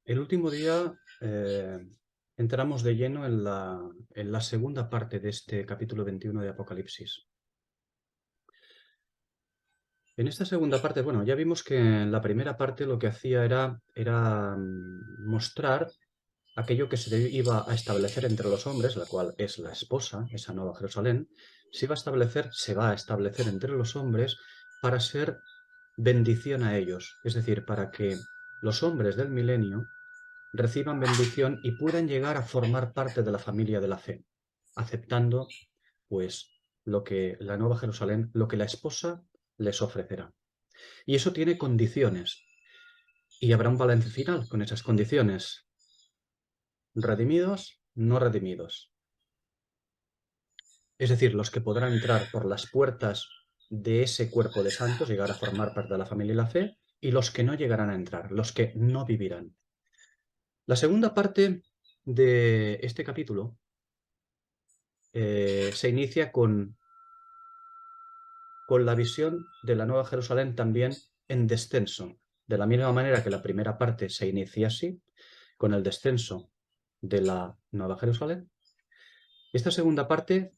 El último día entramos de lleno en la segunda parte de este capítulo 21 de Apocalipsis. En esta segunda parte, bueno, ya vimos que en la primera parte lo que hacía era mostrar aquello que iba a establecer entre los hombres, la cual es la esposa, esa nueva Jerusalén, se va a establecer entre los hombres para ser bendición a ellos, es decir, para que los hombres del milenio reciban bendición y puedan llegar a formar parte de la familia de la fe, aceptando, pues, lo que la Nueva Jerusalén, lo que la esposa les ofrecerá. Y eso tiene condiciones. Y habrá un balance final con esas condiciones. Redimidos, no redimidos. Es decir, los que podrán entrar por las puertas de ese cuerpo de santos, llegar a formar parte de la familia y la fe, y los que no llegarán a entrar, los que no vivirán. La segunda parte de este capítulo se inicia con la visión de la Nueva Jerusalén también en descenso, de la misma manera que la primera parte se inicia así, con el descenso de la Nueva Jerusalén. Esta segunda parte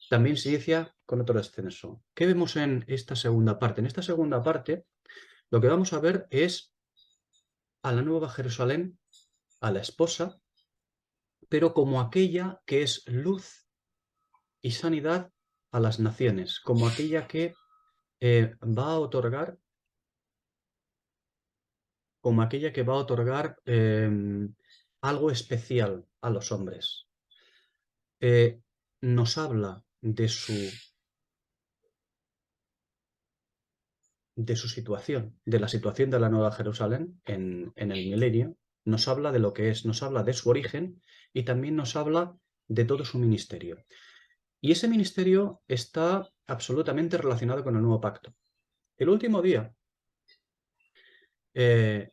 también se inicia con otro descenso. ¿Qué vemos en esta segunda parte? En esta segunda parte lo que vamos a ver es a la Nueva Jerusalén, a la esposa, pero como aquella que es luz y sanidad a las naciones, como aquella que va a otorgar como aquella que va a otorgar algo especial a los hombres. Nos habla de su situación, de la situación de la Nueva Jerusalén en el milenio, nos habla de lo que es, nos habla de su origen y también nos habla de todo su ministerio. Y ese ministerio está absolutamente relacionado con el nuevo pacto. El último día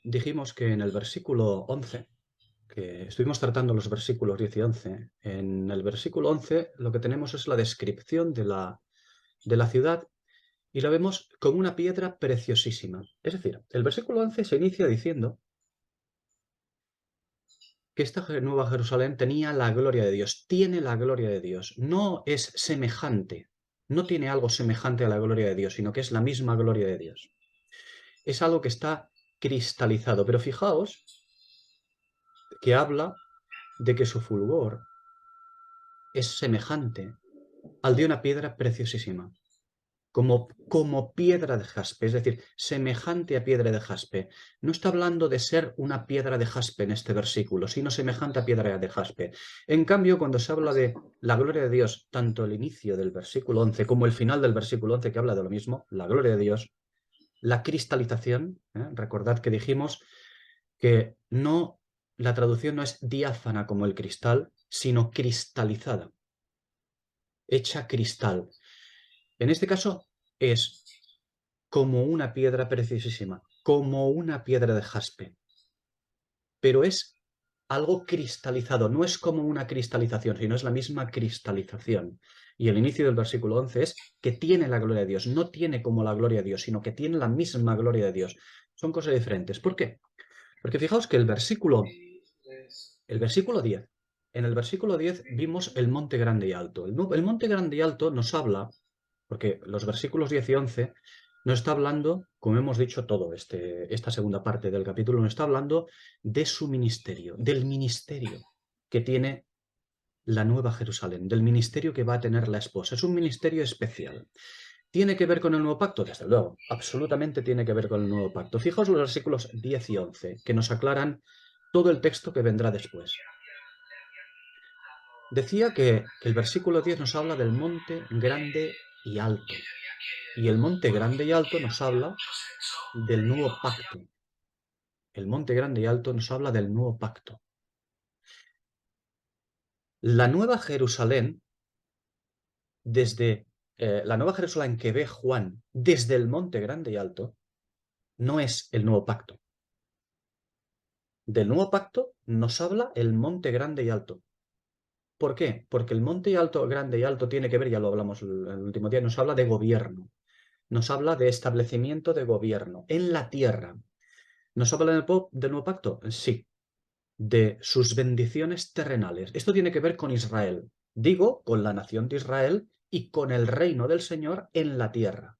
dijimos que en el versículo 11, que estuvimos tratando los versículos 10 y 11, en el versículo 11 lo que tenemos es la descripción de la ciudad y la vemos como una piedra preciosísima. Es decir, el versículo 11 se inicia diciendo que esta nueva Jerusalén tenía la gloria de Dios, tiene la gloria de Dios, no es semejante, no tiene algo semejante a la gloria de Dios, sino que es la misma gloria de Dios. Es algo que está cristalizado, pero fijaos que habla de que su fulgor es semejante al de una piedra preciosísima, como piedra de jaspe, es decir, semejante a piedra de jaspe. No está hablando de ser una piedra de jaspe en este versículo, sino semejante a piedra de jaspe. En cambio, cuando se habla de la gloria de Dios, tanto el inicio del versículo 11 como el final del versículo 11, que habla de lo mismo, la gloria de Dios, la cristalización, recordad que dijimos que no, la traducción no es diáfana como el cristal, sino cristalizada, hecha cristal. En este caso es como una piedra preciosísima, como una piedra de jaspe, pero es algo cristalizado, no es como una cristalización, sino es la misma cristalización. Y el inicio del versículo 11 es que tiene la gloria de Dios, no tiene como la gloria de Dios, sino que tiene la misma gloria de Dios. Son cosas diferentes. ¿Por qué? Porque fijaos que el versículo 10, en el versículo 10 vimos el monte grande y alto. El monte grande y alto nos habla, porque los versículos 10 y 11 nos está hablando, como hemos dicho todo, esta segunda parte del capítulo, nos está hablando de su ministerio, del ministerio que tiene la Nueva Jerusalén, del ministerio que va a tener la esposa. Es un ministerio especial. ¿Tiene que ver con el nuevo pacto? Desde luego, absolutamente tiene que ver con el nuevo pacto. Fijaos los versículos 10 y 11, que nos aclaran todo el texto que vendrá después. Decía que el versículo 10 nos habla del monte grande y alto. Y el monte grande y alto nos habla del nuevo pacto. El monte grande y alto nos habla del nuevo pacto. La nueva Jerusalén, desde la nueva Jerusalén que ve Juan desde el monte grande y alto, no es el nuevo pacto. Del nuevo pacto nos habla el monte grande y alto. ¿Por qué? Porque el monte grande y alto tiene que ver, ya lo hablamos el último día, nos habla de gobierno. Nos habla de establecimiento de gobierno en la tierra. ¿Nos habla del nuevo pacto? Sí, de sus bendiciones terrenales. Esto tiene que ver con Israel. Digo, con la nación de Israel y con el reino del Señor en la tierra.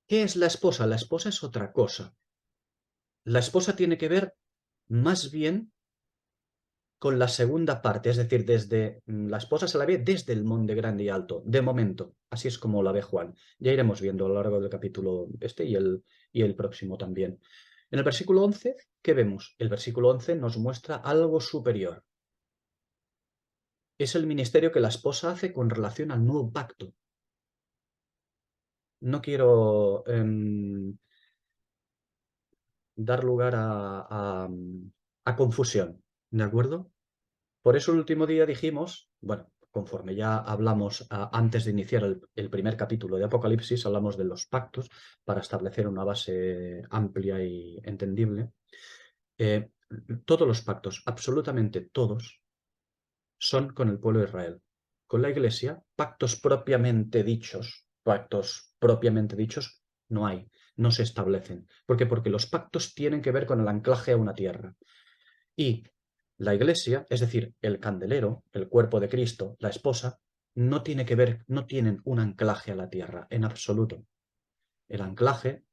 ¿Qué es la esposa? La esposa es otra cosa. La esposa tiene que ver más bien con la segunda parte, es decir, desde la esposa se la ve desde el monte grande y alto, de momento. Así es como la ve Juan. Ya iremos viendo a lo largo del capítulo este y el próximo también. En el versículo 11, ¿qué vemos? El versículo 11 nos muestra algo superior. Es el ministerio que la esposa hace con relación al nuevo pacto. No quiero dar lugar a confusión, ¿de acuerdo? Por eso el último día dijimos, bueno, conforme ya hablamos antes de iniciar el primer capítulo de Apocalipsis, hablamos de los pactos para establecer una base amplia y entendible. Eh, todos los pactos, absolutamente todos, son con el pueblo de Israel. Con la Iglesia, pactos propiamente dichos, no hay, no se establecen. ¿Por qué? Porque los pactos tienen que ver con el anclaje a una tierra. Y la Iglesia, es decir, el candelero, el cuerpo de Cristo, la esposa, no tiene que ver, no tienen un anclaje a la tierra, en absoluto. El anclaje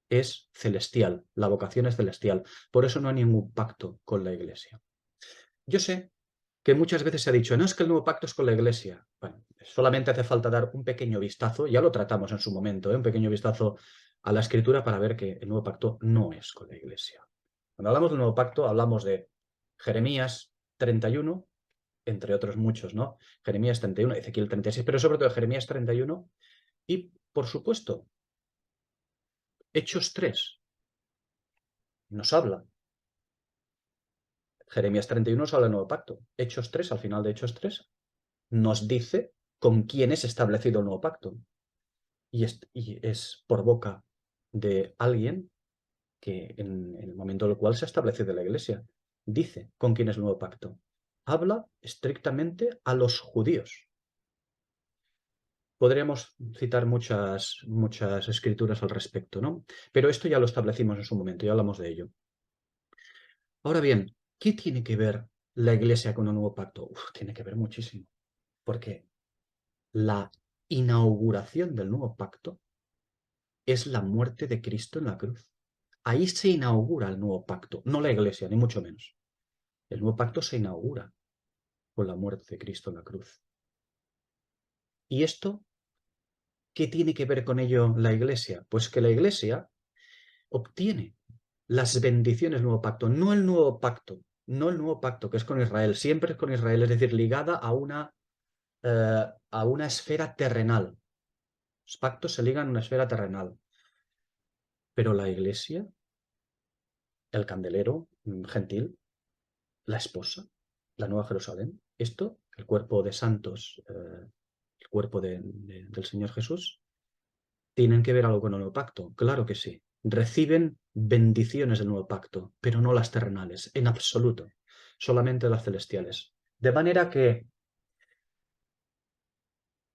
es celestial, la vocación es celestial. Por eso no hay ningún pacto con la Iglesia. Yo sé que muchas veces se ha dicho, no es que el nuevo pacto es con la Iglesia. Bueno, solamente hace falta dar un pequeño vistazo, ya lo tratamos en su momento, un pequeño vistazo a la Escritura para ver que el nuevo pacto no es con la Iglesia. Cuando hablamos del nuevo pacto, hablamos de Jeremías 31, entre otros muchos, ¿no? Jeremías 31, Ezequiel 36, pero sobre todo Jeremías 31 y, por supuesto, Hechos 3 nos habla. Jeremías 31 nos habla del nuevo pacto. Hechos 3, al final de Hechos 3, nos dice con quién es establecido el nuevo pacto. Y es por boca de alguien que en el momento en el cual se ha establecido la Iglesia, dice con quién es el nuevo pacto. Habla estrictamente a los judíos. Podríamos citar muchas escrituras al respecto, ¿no? Pero esto ya lo establecimos en su momento, ya hablamos de ello. Ahora bien, ¿qué tiene que ver la Iglesia con el nuevo pacto? Tiene que ver muchísimo, porque la inauguración del nuevo pacto es la muerte de Cristo en la cruz. Ahí se inaugura el nuevo pacto, no la Iglesia, ni mucho menos. El nuevo pacto se inaugura con la muerte de Cristo en la cruz. ¿Y esto qué tiene que ver con ello la Iglesia? Pues que la Iglesia obtiene las bendiciones del nuevo pacto, no el nuevo pacto, no el nuevo pacto que es con Israel, siempre es con Israel, es decir, ligada a una esfera terrenal. Los pactos se ligan a una esfera terrenal. Pero la Iglesia, el candelero gentil, la esposa, la Nueva Jerusalén, esto, el cuerpo de santos, el cuerpo del Señor Jesús, ¿tienen que ver algo con el nuevo pacto? Claro que sí. Reciben bendiciones del nuevo pacto, pero no las terrenales, en absoluto, solamente las celestiales. De manera que,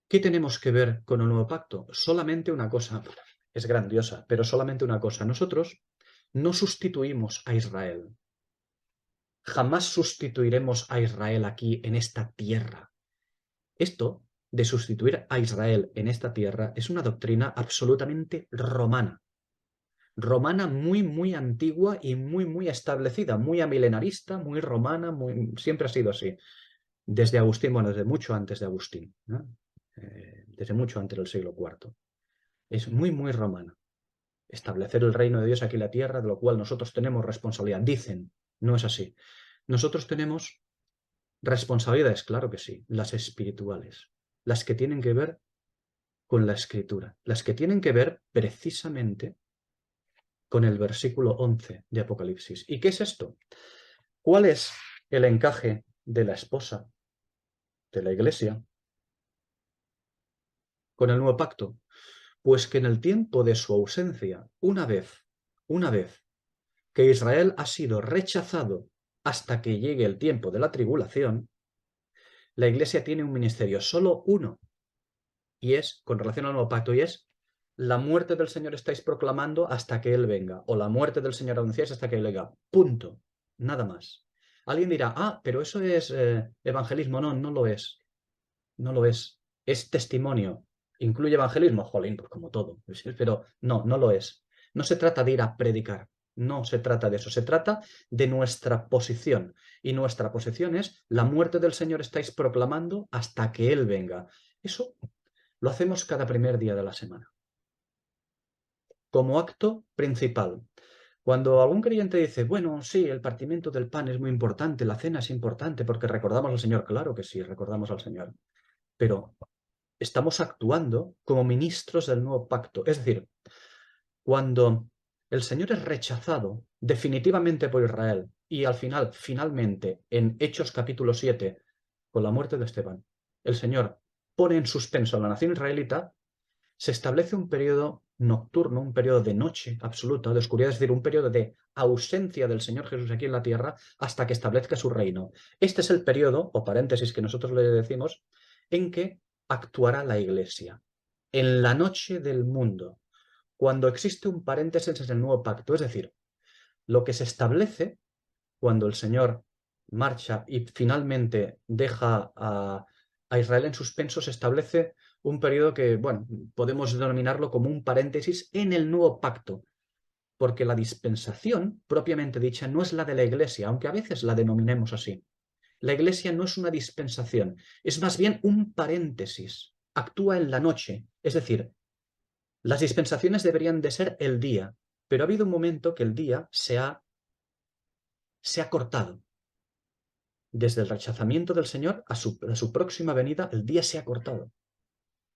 ¿qué tenemos que ver con el nuevo pacto? Solamente una cosa, es grandiosa, pero solamente una cosa. Nosotros no sustituimos a Israel. Jamás sustituiremos a Israel aquí en esta tierra. Esto de sustituir a Israel en esta tierra es una doctrina absolutamente romana. Romana muy, muy antigua y muy, muy establecida, muy amilenarista, muy romana, siempre ha sido así. Desde Agustín, bueno, desde mucho antes de Agustín, ¿no? Desde mucho antes del siglo IV. Es muy, muy romana. Establecer el reino de Dios aquí en la tierra, de lo cual nosotros tenemos responsabilidad. Dicen, no es así. Nosotros tenemos responsabilidades, claro que sí, las espirituales, las que tienen que ver con la escritura, las que tienen que ver precisamente con el versículo 11 de Apocalipsis. ¿Y qué es esto? ¿Cuál es el encaje de la esposa de la iglesia con el nuevo pacto? Pues que en el tiempo de su ausencia, una vez que Israel ha sido rechazado hasta que llegue el tiempo de la tribulación, la iglesia tiene un ministerio, solo uno, y es, con relación al nuevo pacto, y es la muerte del Señor estáis proclamando hasta que Él venga, o la muerte del Señor anunciáis hasta que Él venga. Punto. Nada más. Alguien dirá, pero eso es evangelismo. No, no lo es. No lo es. Es testimonio. ¿Incluye evangelismo? Jolín, pues como todo. Pero no, no lo es. No se trata de ir a predicar. No se trata de eso. Se trata de nuestra posición. Y nuestra posición es la muerte del Señor estáis proclamando hasta que Él venga. Eso lo hacemos cada primer día de la semana. Como acto principal. Cuando algún creyente dice, bueno, sí, el partimiento del pan es muy importante, la cena es importante porque recordamos al Señor, claro que sí, recordamos al Señor, pero estamos actuando como ministros del nuevo pacto. Es decir, cuando el Señor es rechazado definitivamente por Israel y al final, finalmente, en Hechos capítulo 7, con la muerte de Esteban, el Señor pone en suspenso a la nación israelita, se establece un periodo nocturno, un periodo de noche absoluta, de oscuridad, es decir, un periodo de ausencia del Señor Jesús aquí en la tierra hasta que establezca su reino. Este es el periodo, o paréntesis que nosotros le decimos, en que actuará la Iglesia. En la noche del mundo, cuando existe un paréntesis en el nuevo pacto, es decir, lo que se establece cuando el Señor marcha y finalmente deja a Israel en suspenso, se establece un periodo que, bueno, podemos denominarlo como un paréntesis en el nuevo pacto, porque la dispensación, propiamente dicha, no es la de la Iglesia, aunque a veces la denominemos así. La Iglesia no es una dispensación, es más bien un paréntesis. Actúa en la noche, es decir, las dispensaciones deberían de ser el día, pero ha habido un momento que el día se ha cortado. Desde el rechazamiento del Señor a su próxima venida, el día se ha cortado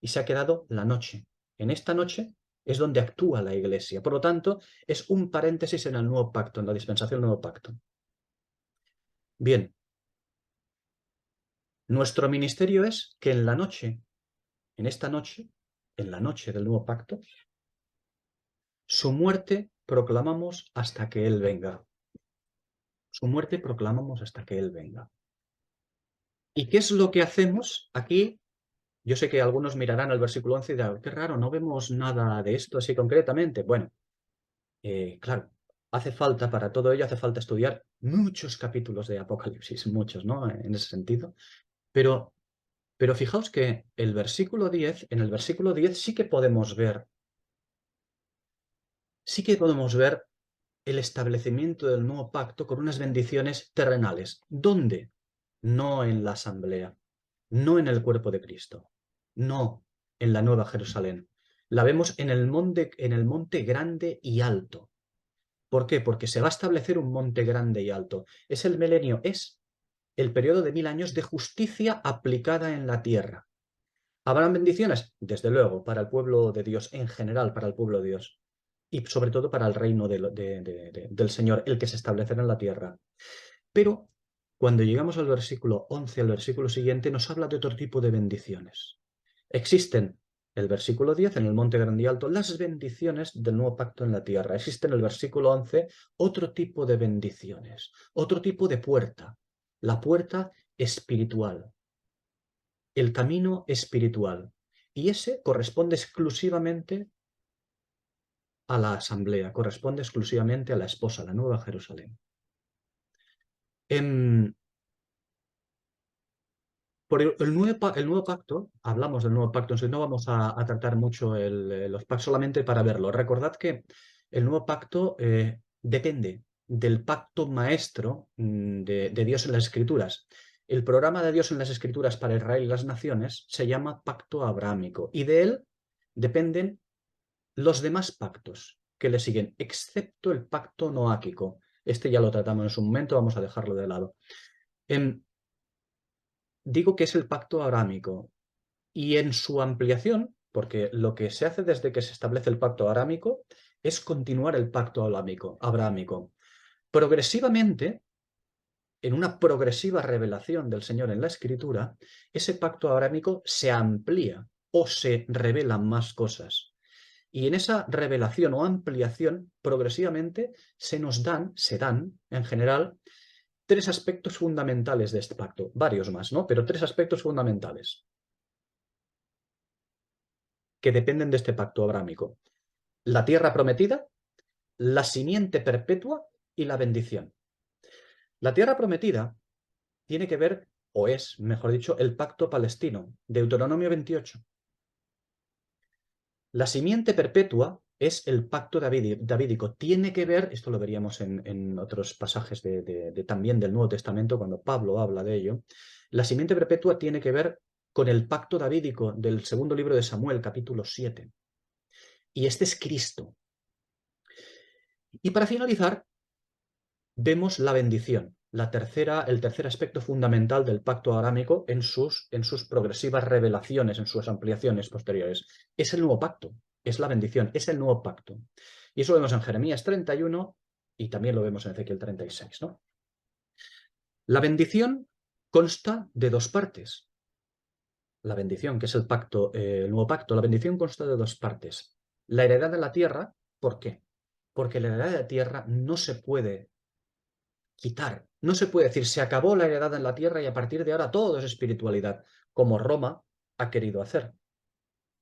y se ha quedado la noche. En esta noche es donde actúa la Iglesia. Por lo tanto, es un paréntesis en el nuevo pacto, en la dispensación del nuevo pacto. Bien, nuestro ministerio es que en la noche, en esta noche, en la noche del nuevo pacto, su muerte proclamamos hasta que Él venga. Su muerte proclamamos hasta que Él venga. ¿Y qué es lo que hacemos aquí? Yo sé que algunos mirarán el versículo 11 y dirán, qué raro, no vemos nada de esto así concretamente. Bueno, claro, hace falta, para todo ello hace falta estudiar muchos capítulos de Apocalipsis, muchos, ¿no? En ese sentido. Pero, pero fijaos que el versículo 10, en el versículo 10 sí que podemos ver el establecimiento del nuevo pacto con unas bendiciones terrenales. ¿Dónde? No en la asamblea, no en el cuerpo de Cristo, no en la Nueva Jerusalén. La vemos en el monte grande y alto. ¿Por qué? Porque se va a establecer un monte grande y alto. Es el milenio, es el periodo de 1000 años de justicia aplicada en la tierra. ¿Habrán bendiciones? Desde luego, para el pueblo de Dios, en general, para el pueblo de Dios. Y sobre todo para el reino del Señor, el que se establecerá en la tierra. Pero cuando llegamos al versículo 11, al versículo siguiente, nos habla de otro tipo de bendiciones. Existen, el versículo 10, en el monte grande y alto, las bendiciones del nuevo pacto en la tierra. Existe en el versículo 11 otro tipo de bendiciones, otro tipo de puerta, la puerta espiritual, el camino espiritual. Y ese corresponde exclusivamente a la asamblea, corresponde exclusivamente a la esposa, la Nueva Jerusalén. Por el nuevo pacto, hablamos del nuevo pacto, entonces no vamos a tratar mucho los pactos solamente para verlo. Recordad que el nuevo pacto depende del pacto maestro de Dios en las Escrituras. El programa de Dios en las Escrituras para Israel y las naciones se llama pacto abrahámico y de él dependen los demás pactos que le siguen, excepto el pacto noáquico. Este ya lo tratamos en su momento, vamos a dejarlo de lado. Digo que es el pacto arámico y en su ampliación, porque lo que se hace desde que se establece el pacto arámico es continuar el pacto abrahámico. Progresivamente, en una progresiva revelación del Señor en la Escritura, ese pacto abrahámico se amplía o se revelan más cosas. Y en esa revelación o ampliación, progresivamente, se dan, en general, tres aspectos fundamentales de este pacto, varios más, ¿no? Pero tres aspectos fundamentales. que dependen de este pacto abrámico: la tierra prometida, la simiente perpetua y la bendición. La tierra prometida tiene que ver, o es, mejor dicho, el pacto palestino, Deuteronomio 28. La simiente perpetua es el pacto davídico. Tiene que ver, esto lo veríamos en otros pasajes también del Nuevo Testamento, cuando Pablo habla de ello. La simiente perpetua tiene que ver con el pacto davídico del segundo libro de Samuel, capítulo 7. Y este es Cristo. Y para finalizar, vemos la bendición, el tercer aspecto fundamental del pacto arámico en sus progresivas revelaciones, en sus ampliaciones posteriores. Es el nuevo pacto, es la bendición, es el nuevo pacto. Y eso lo vemos en Jeremías 31 y también lo vemos en Ezequiel 36, ¿no? La bendición consta de dos partes. La bendición, que es el nuevo pacto, la bendición consta de dos partes. La heredad de la tierra, ¿por qué? Porque la heredad de la tierra no se puede quitar. No se puede decir, se acabó la heredad en la tierra y a partir de ahora todo es espiritualidad, como Roma ha querido hacer,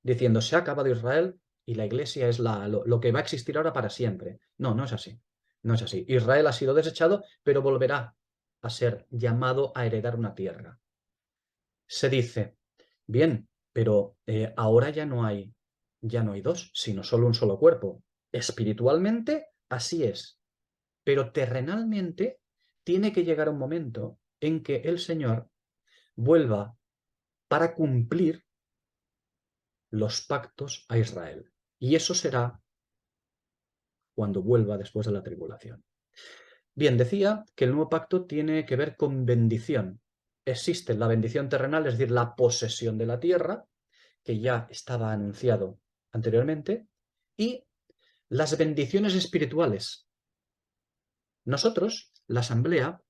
diciendo, se ha acabado Israel y la iglesia es lo que va a existir ahora para siempre. No, no es así. No es así. Israel ha sido desechado, pero volverá a ser llamado a heredar una tierra. Se dice, bien, pero ahora ya no hay dos, sino solo un solo cuerpo. Espiritualmente, así es. Pero terrenalmente tiene que llegar un momento en que el Señor vuelva para cumplir los pactos a Israel. Y eso será cuando vuelva después de la tribulación. Bien, decía que el nuevo pacto tiene que ver con bendición. Existe la bendición terrenal, es decir, la posesión de la tierra, que ya estaba anunciado anteriormente, y las bendiciones espirituales. Nosotros, la Asamblea,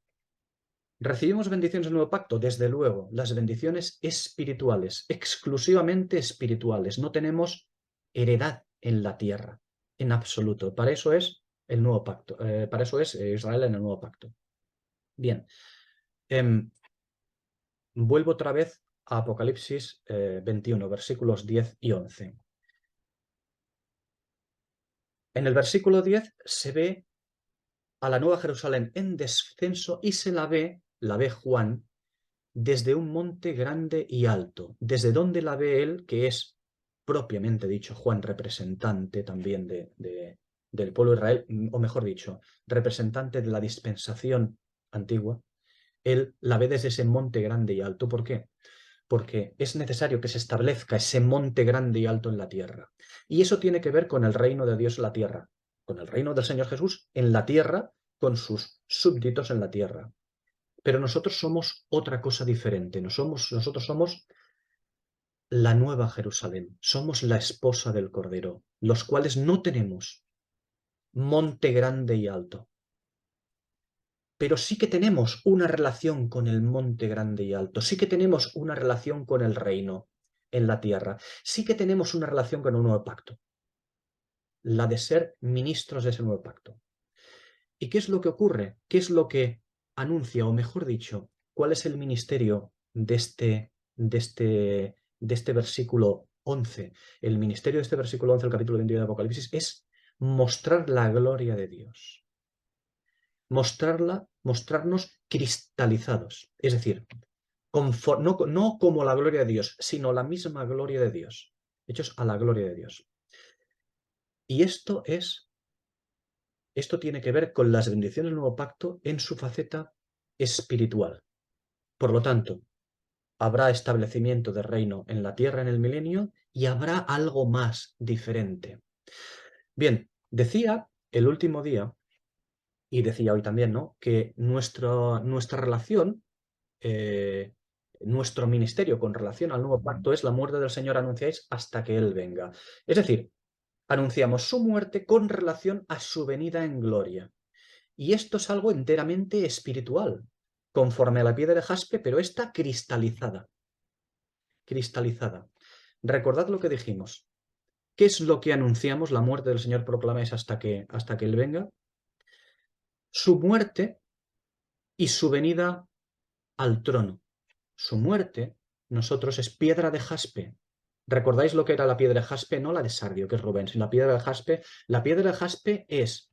recibimos bendiciones del nuevo pacto, desde luego, las bendiciones espirituales, exclusivamente espirituales. No tenemos heredad en la tierra, en absoluto. Para eso es el nuevo pacto, para eso es Israel en el nuevo pacto. Bien, vuelvo otra vez a Apocalipsis 21, versículos 10 y 11. En el versículo 10 se ve a la Nueva Jerusalén en descenso y la ve Juan, desde un monte grande y alto. ¿Desde dónde la ve él? Que es, propiamente dicho, Juan, representante también del pueblo de Israel, o mejor dicho, representante de la dispensación antigua. Él la ve desde ese monte grande y alto. ¿Por qué? Porque es necesario que se establezca ese monte grande y alto en la tierra. Y eso tiene que ver con el reino de Dios en la tierra, con el reino del Señor Jesús en la tierra, con sus súbditos en la tierra. Pero nosotros somos otra cosa diferente. Nosotros somos la nueva Jerusalén. Somos la esposa del Cordero, los cuales no tenemos monte grande y alto. Pero sí que tenemos una relación con el monte grande y alto. Sí que tenemos una relación con el reino en la tierra. Sí que tenemos una relación con un nuevo pacto. La de ser ministros de ese nuevo pacto. ¿Y qué es lo que ocurre? ¿Qué es lo que anuncia, o mejor dicho, cuál es el ministerio de este versículo 11? El ministerio de este versículo 11, el capítulo 21 de Apocalipsis, es mostrar la gloria de Dios. Mostrarnos cristalizados. Es decir, no como la gloria de Dios, sino la misma gloria de Dios. Hechos a la gloria de Dios. Y esto tiene que ver con las bendiciones del nuevo pacto en su faceta espiritual. Por lo tanto, habrá establecimiento de reino en la tierra en el milenio y habrá algo más diferente. Bien, decía el último día, y decía hoy también, ¿no?, que nuestra relación, nuestro ministerio con relación al nuevo pacto es la muerte del Señor anunciáis hasta que Él venga. Es decir, anunciamos su muerte con relación a su venida en gloria. Y esto es algo enteramente espiritual, conforme a la piedra de jaspe, pero está cristalizada. Cristalizada. Recordad lo que dijimos. ¿Qué es lo que anunciamos? La muerte del Señor proclamáis hasta que Él venga. Su muerte y su venida al trono. Su muerte, nosotros, es piedra de jaspe. ¿Recordáis lo que era la piedra de jaspe? No la de sardio, que es Rubén, sino la piedra de jaspe. La piedra de jaspe es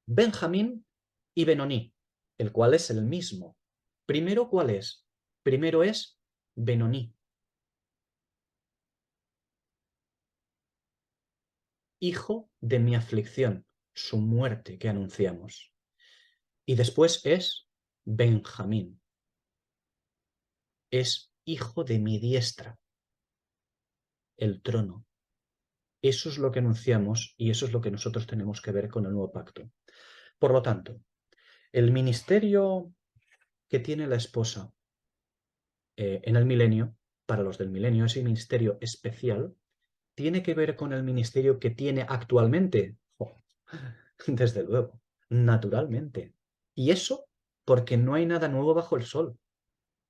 Benjamín y Benoní, el cual es el mismo. Primero, ¿cuál es? Primero es Benoní, hijo de mi aflicción, su muerte que anunciamos. Y después es Benjamín, es hijo de mi diestra, el trono. Eso es lo que anunciamos y eso es lo que nosotros tenemos que ver con el nuevo pacto. Por lo tanto, el ministerio que tiene la esposa en el milenio, para los del milenio, ese ministerio especial, tiene que ver con el ministerio que tiene actualmente. Oh, desde luego, naturalmente. Y eso porque no hay nada nuevo bajo el sol.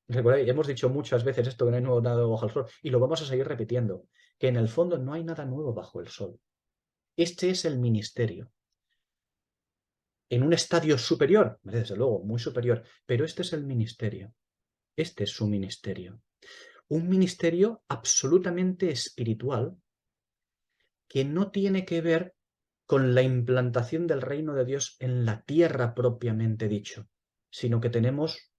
Recuerda, hemos dicho muchas veces esto, que no hay nada nuevo bajo el sol, y lo vamos a seguir repitiendo, que en el fondo no hay nada nuevo bajo el sol. Este es el ministerio. En un estadio superior, desde luego, muy superior, pero este es el ministerio. Este es su ministerio. Un ministerio absolutamente espiritual que no tiene que ver con la implantación del reino de Dios en la tierra propiamente dicho, sino que tenemos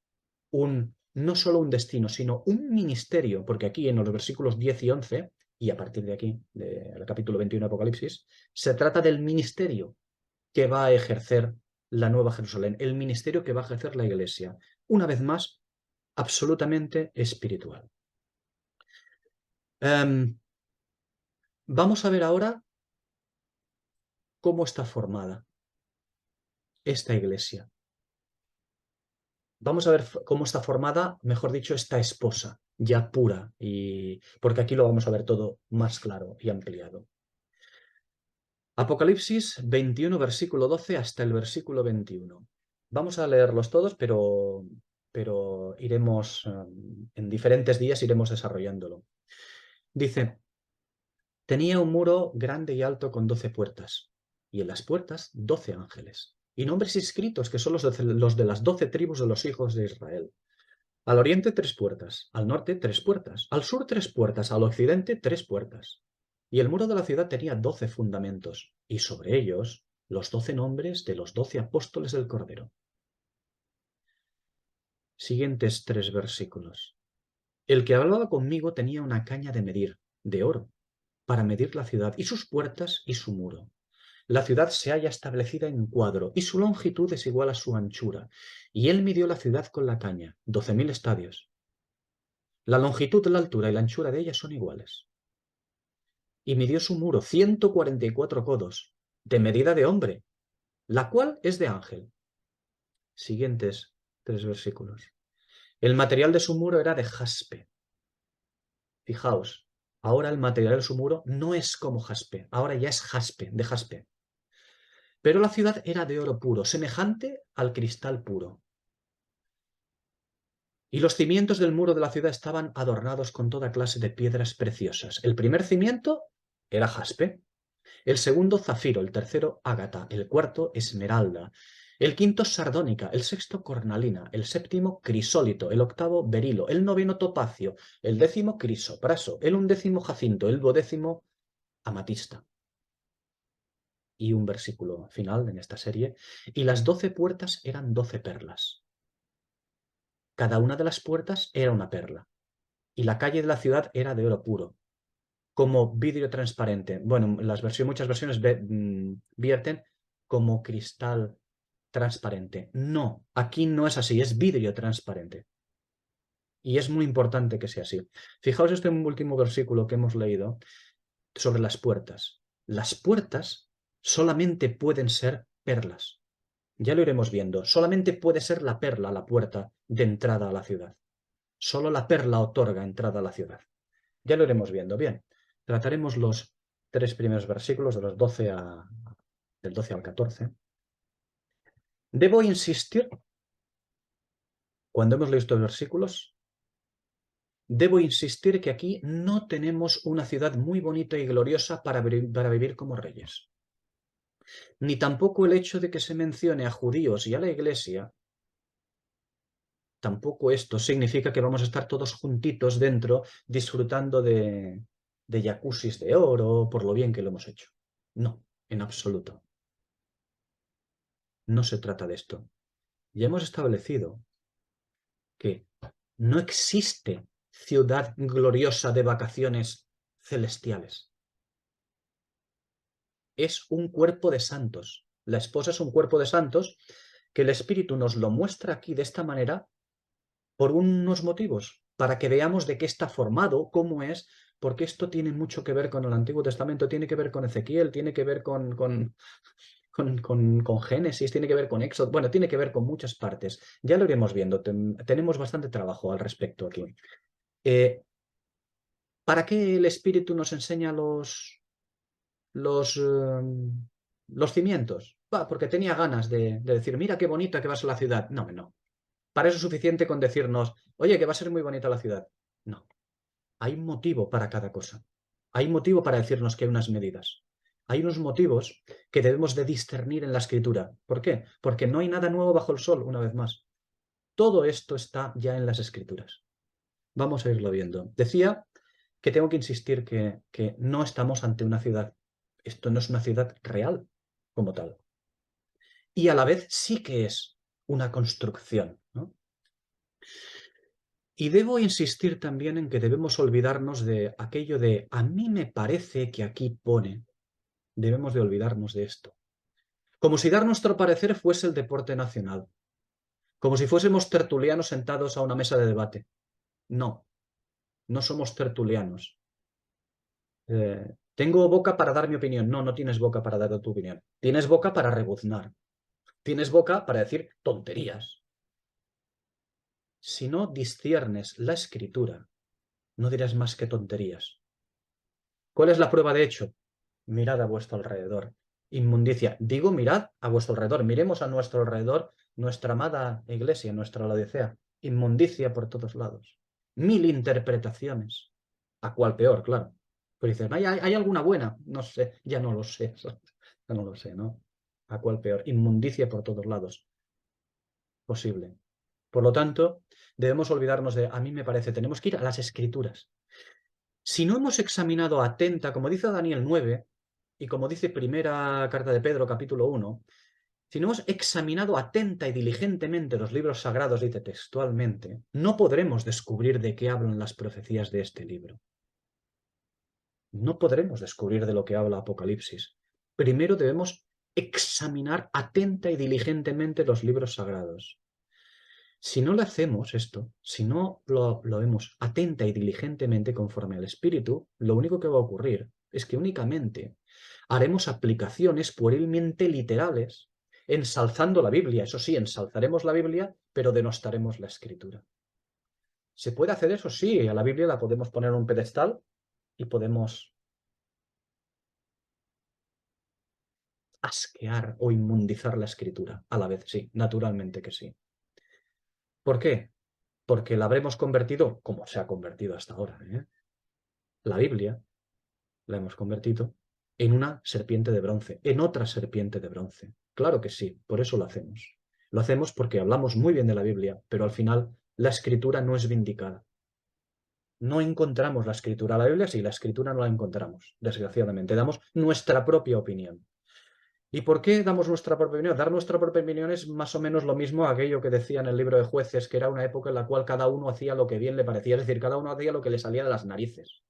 no solo un destino, sino un ministerio, porque aquí en los versículos 10 y 11, y a partir de aquí, del capítulo 21 de Apocalipsis, se trata del ministerio que va a ejercer la Nueva Jerusalén, el ministerio que va a ejercer la Iglesia. Una vez más, absolutamente espiritual. Vamos a ver ahora cómo está formada esta Iglesia. Vamos a ver cómo está formada, mejor dicho, esta esposa, ya pura, porque aquí lo vamos a ver todo más claro y ampliado. Apocalipsis 21, versículo 12 hasta el versículo 21. Vamos a leerlos todos, pero iremos, en diferentes días iremos desarrollándolo. Dice, tenía un muro grande y alto con 12 puertas, y en las puertas 12 ángeles, y nombres inscritos que son los de las 12 tribus de los hijos de Israel. Al oriente 3 puertas, al norte 3 puertas, al sur 3 puertas, al occidente 3 puertas. Y el muro de la ciudad tenía 12 fundamentos, y sobre ellos los 12 nombres de los 12 apóstoles del Cordero. Siguientes 3 versículos. El que hablaba conmigo tenía una caña de medir, de oro, para medir la ciudad y sus puertas y su muro. La ciudad se halla establecida en cuadro, y su longitud es igual a su anchura. Y él midió la ciudad con la caña, 12.000 estadios. La longitud, la altura y la anchura de ella son iguales. Y midió su muro 144 codos, de medida de hombre, la cual es de ángel. Siguientes 3 versículos. El material de su muro era de jaspe. Fijaos, ahora el material de su muro no es como jaspe, ahora ya es jaspe, de jaspe. Pero la ciudad era de oro puro, semejante al cristal puro. Y los cimientos del muro de la ciudad estaban adornados con toda clase de piedras preciosas. El primer cimiento era jaspe, el segundo zafiro, el tercero ágata, el cuarto esmeralda, el quinto sardónica, el sexto cornalina, el séptimo crisólito, el octavo berilo, el noveno topacio, el décimo crisopraso, el undécimo jacinto, el duodécimo amatista. Y un versículo final en esta serie. Y las 12 puertas eran 12 perlas. Cada una de las puertas era una perla. Y la calle de la ciudad era de oro puro, como vidrio transparente. Bueno, muchas versiones vierten como cristal transparente. No, aquí no es así, es vidrio transparente. Y es muy importante que sea así. Fijaos este último versículo que hemos leído sobre las puertas. Las puertas solamente pueden ser perlas. Ya lo iremos viendo. Solamente puede ser la perla la puerta de entrada a la ciudad. Solo la perla otorga entrada a la ciudad. Ya lo iremos viendo. Bien, trataremos los 3 primeros versículos de los del 12 al 14. Debo insistir, cuando hemos leído estos versículos, debo insistir que aquí no tenemos una ciudad muy bonita y gloriosa para vivir como reyes. Ni tampoco el hecho de que se mencione a judíos y a la iglesia, tampoco esto significa que vamos a estar todos juntitos dentro disfrutando de de jacuzzis de oro, por lo bien que lo hemos hecho. No, en absoluto. No se trata de esto. Ya hemos establecido que no existe ciudad gloriosa de vacaciones celestiales. Es un cuerpo de santos. La esposa es un cuerpo de santos que el Espíritu nos lo muestra aquí de esta manera por unos motivos, para que veamos de qué está formado, cómo es, porque esto tiene mucho que ver con el Antiguo Testamento, tiene que ver con Ezequiel, tiene que ver con Génesis, tiene que ver con Éxodo, bueno, tiene que ver con muchas partes. Ya lo iremos viendo, tenemos bastante trabajo al respecto aquí. Eh, ¿Para qué el Espíritu nos enseña los, los cimientos? Porque tenía ganas de decir, mira qué bonita que va a ser la ciudad. No, no. Para eso es suficiente con decirnos, oye, que va a ser muy bonita la ciudad. No. Hay un motivo para cada cosa. Hay un motivo para decirnos que hay unas medidas. Hay unos motivos que debemos de discernir en la escritura. ¿Por qué? Porque no hay nada nuevo bajo el sol, una vez más. Todo esto está ya en las escrituras. Vamos a irlo viendo. Decía que tengo que insistir que no estamos ante una ciudad. Esto no es una ciudad real como tal. Y a la vez sí que es una construcción, ¿no? Y debo insistir también en que debemos olvidarnos de aquello de a mí me parece que aquí pone. Debemos de olvidarnos de esto. Como si dar nuestro parecer fuese el deporte nacional. Como si fuésemos tertulianos sentados a una mesa de debate. No, no somos tertulianos. Tengo boca para dar mi opinión. No, no tienes boca para dar tu opinión. Tienes boca para rebuznar. Tienes boca para decir tonterías. Si no disciernes la escritura, no dirás más que tonterías. ¿Cuál es la prueba de hecho? Mirad a vuestro alrededor. Inmundicia. Digo, mirad a vuestro alrededor. Miremos a nuestro alrededor nuestra amada iglesia, nuestra Laodicea. Inmundicia por todos lados. 1000 interpretaciones. ¿A cuál peor, claro? Pero dicen, ¿hay alguna buena? No sé, ya no lo sé. Ya no lo sé, ¿no? ¿A cuál peor? Inmundicia por todos lados. Posible. Por lo tanto, debemos olvidarnos de, a mí me parece, tenemos que ir a las escrituras. Si no hemos examinado atenta, como dice Daniel 9, y como dice primera carta de Pedro, capítulo 1, si no hemos examinado atenta y diligentemente los libros sagrados, dice textualmente, no podremos descubrir de qué hablan las profecías de este libro. No podremos descubrir de lo que habla Apocalipsis. Primero debemos examinar atenta y diligentemente los libros sagrados. Si no lo hacemos esto, si no lo vemos atenta y diligentemente conforme al Espíritu, lo único que va a ocurrir es que únicamente haremos aplicaciones puerilmente literales, ensalzando la Biblia. Eso sí, ensalzaremos la Biblia, pero denostaremos la Escritura. ¿Se puede hacer eso? Sí, a la Biblia la podemos poner en un pedestal y podemos asquear o inmundizar la Escritura. A la vez, sí, naturalmente que sí. ¿Por qué? Porque la habremos convertido, como se ha convertido hasta ahora, la Biblia la hemos convertido en una serpiente de bronce, en otra serpiente de bronce. Claro que sí, por eso lo hacemos. Lo hacemos porque hablamos muy bien de la Biblia, pero al final la escritura no es vindicada. No encontramos la escritura. La Biblia sí, la escritura no la encontramos, desgraciadamente. Damos nuestra propia opinión. ¿Y por qué damos nuestra propia opinión? Dar nuestra propia opinión es más o menos lo mismo a aquello que decía en el libro de Jueces, que era una época en la cual cada uno hacía lo que bien le parecía, es decir, cada uno hacía lo que le salía de las narices.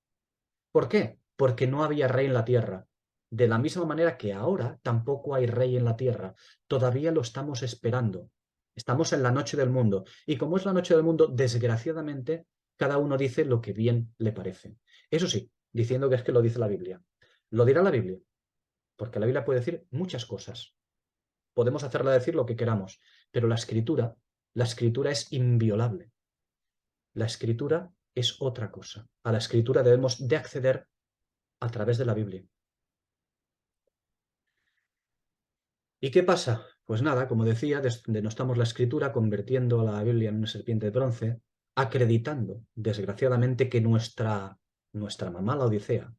¿Por qué? Porque no había rey en la tierra. De la misma manera que ahora tampoco hay rey en la tierra. Todavía lo estamos esperando. Estamos en la noche del mundo. Y como es la noche del mundo, desgraciadamente, cada uno dice lo que bien le parece. Eso sí, diciendo que es que lo dice la Biblia. Lo dirá la Biblia, porque la Biblia puede decir muchas cosas. Podemos hacerla decir lo que queramos, pero la escritura es inviolable. La escritura es otra cosa. A la escritura debemos de acceder a través de la Biblia. ¿Y qué pasa? Pues nada, como decía, denostamos la escritura convirtiendo a la Biblia en una serpiente de bronce, acreditando, desgraciadamente, que nuestra mamá, la Odisea,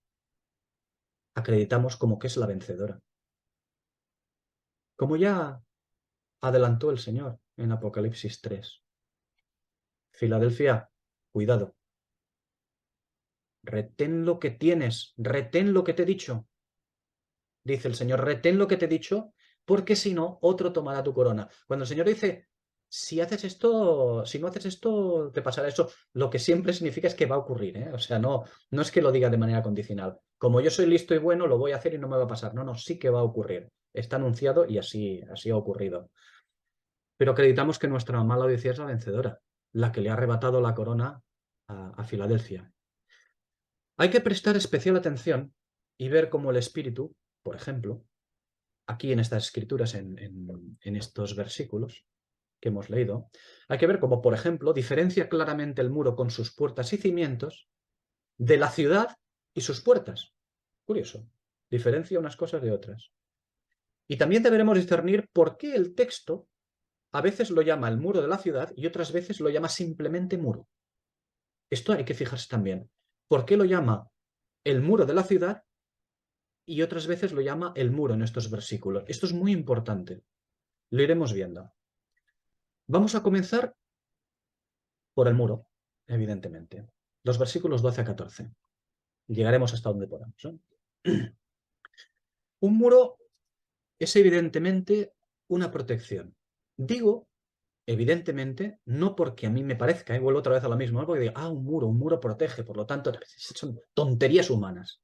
acreditamos como que es la vencedora. Como ya adelantó el Señor en Apocalipsis 3. Filadelfia, cuidado. Retén lo que tienes, retén lo que te he dicho. Dice el Señor, retén lo que te he dicho, porque si no, otro tomará tu corona. Cuando el Señor dice, si haces esto, si no haces esto, te pasará eso, lo que siempre significa es que va a ocurrir, ¿eh? O sea, no es que lo diga de manera condicional. Como yo soy listo y bueno, lo voy a hacer y no me va a pasar. No, no, sí que va a ocurrir. Está anunciado y así ha ocurrido. Pero acreditamos que nuestra mamá la Odisea es la vencedora, la que le ha arrebatado la corona a Filadelfia. Hay que prestar especial atención y ver cómo el Espíritu, por ejemplo, aquí en estas escrituras, en estos versículos que hemos leído, hay que ver cómo, por ejemplo, diferencia claramente el muro con sus puertas y cimientos de la ciudad y sus puertas. Curioso, diferencia unas cosas de otras. Y también deberemos discernir por qué el texto a veces lo llama el muro de la ciudad y otras veces lo llama simplemente muro. Esto hay que fijarse también. ¿Por qué lo llama el muro de la ciudad y otras veces lo llama el muro en estos versículos? Esto es muy importante. Lo iremos viendo. Vamos a comenzar por el muro, evidentemente. Los versículos 12 a 14. Llegaremos hasta donde podamos, ¿eh? Un muro es evidentemente una protección. Digo, evidentemente, no porque a mí me parezca, y vuelvo otra vez a lo mismo, no porque diga, un muro protege, por lo tanto, son tonterías humanas.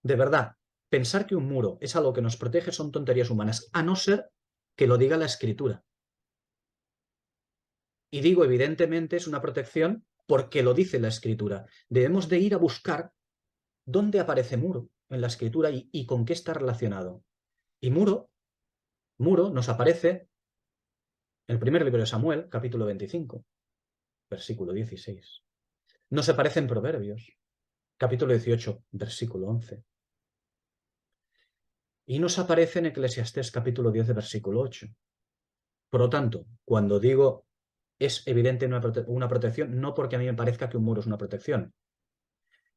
De verdad, pensar que un muro es algo que nos protege son tonterías humanas, a no ser que lo diga la Escritura. Y digo, evidentemente, es una protección porque lo dice la Escritura. Debemos de ir a buscar dónde aparece muro en la Escritura y con qué está relacionado. Y muro nos aparece en el primer libro de Samuel, capítulo 25, versículo 16. Nos aparece en Proverbios, capítulo 18, versículo 11. Y nos aparece en Eclesiastés, capítulo 10, versículo 8. Por lo tanto, cuando digo es evidente una protección, no porque a mí me parezca que un muro es una protección.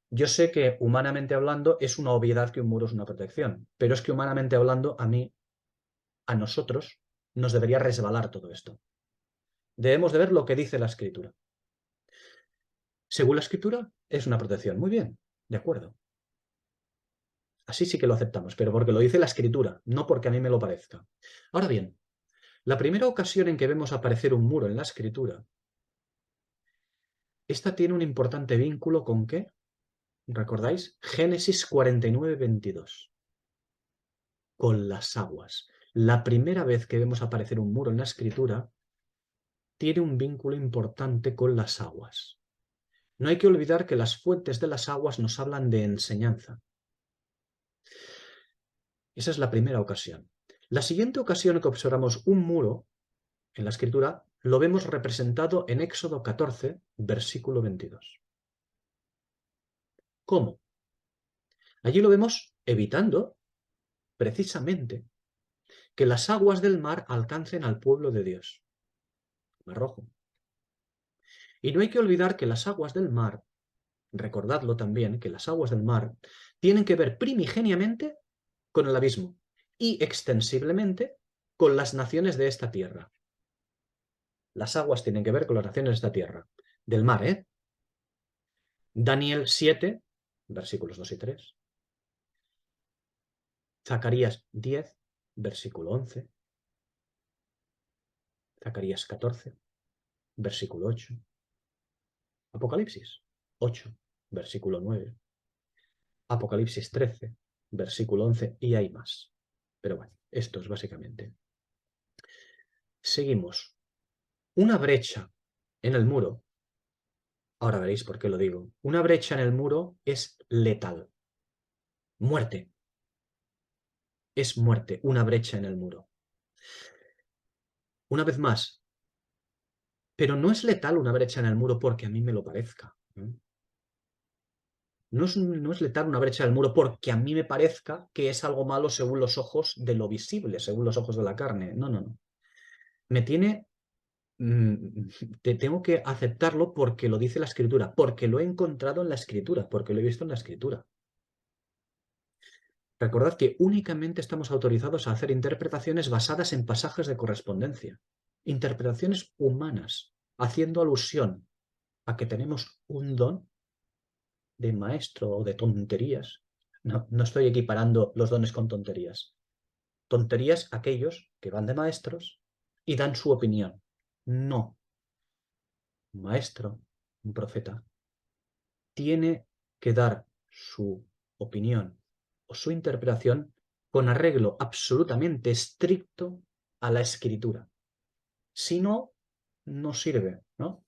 Yo sé que humanamente hablando es una obviedad que un muro es una protección, pero es que humanamente hablando a nosotros, nos debería resbalar todo esto. Debemos de ver lo que dice la Escritura. Según la Escritura, es una protección. Muy bien, de acuerdo. Así sí que lo aceptamos, pero porque lo dice la Escritura, no porque a mí me lo parezca. Ahora bien, la primera ocasión en que vemos aparecer un muro en la Escritura, esta tiene un importante vínculo con ¿qué? ¿Recordáis? Génesis 49, 22. Con las aguas. La primera vez que vemos aparecer un muro en la Escritura tiene un vínculo importante con las aguas. No hay que olvidar que las fuentes de las aguas nos hablan de enseñanza. Esa es la primera ocasión. La siguiente ocasión que observamos un muro en la Escritura lo vemos representado en Éxodo 14, versículo 22. ¿Cómo? Allí lo vemos evitando, precisamente, que las aguas del mar alcancen al pueblo de Dios. Mar Rojo. Y no hay que olvidar que las aguas del mar, recordadlo también, que las aguas del mar tienen que ver primigeniamente con el abismo y extensiblemente con las naciones de esta tierra. Las aguas tienen que ver con las naciones de esta tierra. Del mar, ¿eh? Daniel 7, versículos 2 y 3. Zacarías 10, versículo 11. Zacarías 14, versículo 8. Apocalipsis 8, versículo 9. Apocalipsis 13, versículo 11, y hay más. Pero bueno, esto es básicamente. Seguimos. Una brecha en el muro, ahora veréis por qué lo digo, una brecha en el muro es letal. Muerte. Es muerte, una brecha en el muro. Una vez más, pero no es letal una brecha en el muro porque a mí me lo parezca. No es letal una brecha en el muro porque a mí me parezca que es algo malo según los ojos de lo visible, según los ojos de la carne. No, no, no. Me tiene... tengo que aceptarlo porque lo dice la Escritura, porque lo he encontrado en la Escritura, porque lo he visto en la Escritura. Recordad que únicamente estamos autorizados a hacer interpretaciones basadas en pasajes de correspondencia, interpretaciones humanas, haciendo alusión a que tenemos un don de maestro o de tonterías. No, no estoy equiparando los dones con tonterías. Tonterías aquellos que van de maestros y dan su opinión. No. Un maestro, un profeta, tiene que dar su opinión o su interpretación con arreglo absolutamente estricto a la escritura. Si no, no sirve, ¿no?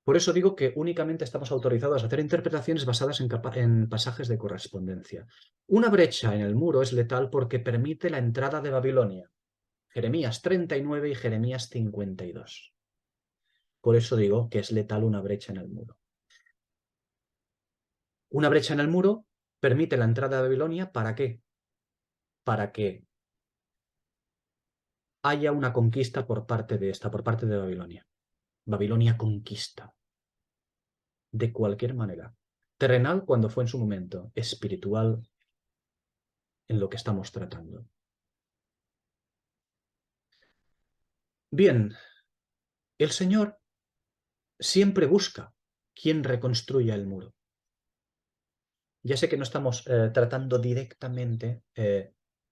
Por eso digo que únicamente estamos autorizados a hacer interpretaciones basadas en pasajes de correspondencia. Una brecha en el muro es letal porque permite la entrada de Babilonia. Jeremías 39 y Jeremías 52. Por eso digo que es letal una brecha en el muro. Una brecha en el muro permite la entrada de Babilonia, ¿para qué? Para que haya una conquista por parte de Babilonia. Babilonia conquista. De cualquier manera. Terrenal cuando fue en su momento, espiritual en lo que estamos tratando. Bien, el Señor siempre busca quien reconstruya el muro. Ya sé que no estamos tratando directamente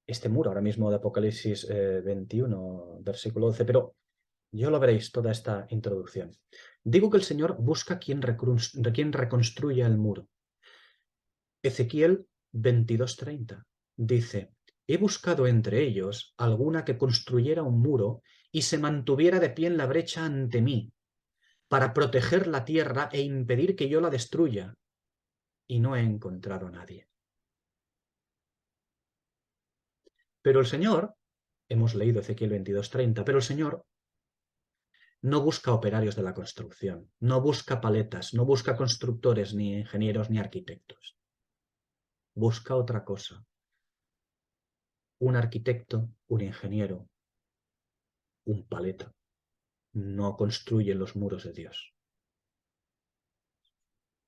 este muro ahora mismo de Apocalipsis 21, versículo 12, pero yo lo veréis toda esta introducción. Digo que el Señor busca quien reconstruya el muro. Ezequiel 22:30 dice: he buscado entre ellos alguna que construyera un muro y se mantuviera de pie en la brecha ante mí, para proteger la tierra e impedir que yo la destruya, y no he encontrado a nadie. Pero el Señor, hemos leído Ezequiel 22:30, pero el Señor no busca operarios de la construcción, no busca paletas, no busca constructores, ni ingenieros, ni arquitectos. Busca otra cosa. Un arquitecto, un ingeniero, un paleta no construye los muros de Dios.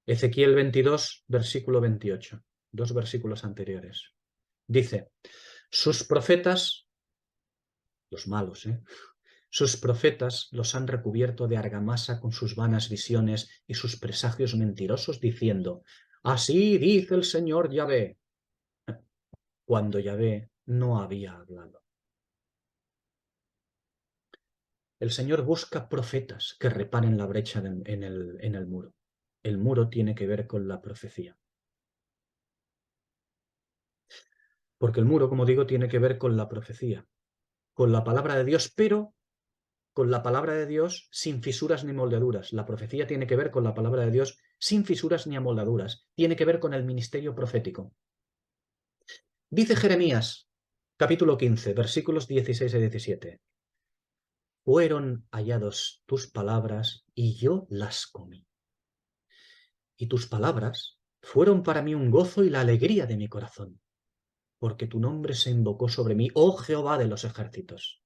Ezequiel 22, versículo 28, dos versículos anteriores. Dice: sus profetas, los malos, sus profetas los han recubierto de argamasa con sus vanas visiones y sus presagios mentirosos, diciendo: así dice el Señor Yahvé, cuando Yahvé no había hablado. El Señor busca profetas que reparen la brecha en el muro. El muro tiene que ver con la profecía. Porque el muro, como digo, tiene que ver con la profecía, con la palabra de Dios, pero con la palabra de Dios sin fisuras ni moldeduras. La profecía tiene que ver con la palabra de Dios sin fisuras ni amoldaduras. Tiene que ver con el ministerio profético. Dice Jeremías, capítulo 15, versículos 16 y 17. Fueron hallados tus palabras y yo las comí. Y tus palabras fueron para mí un gozo y la alegría de mi corazón, porque tu nombre se invocó sobre mí, oh Jehová de los ejércitos.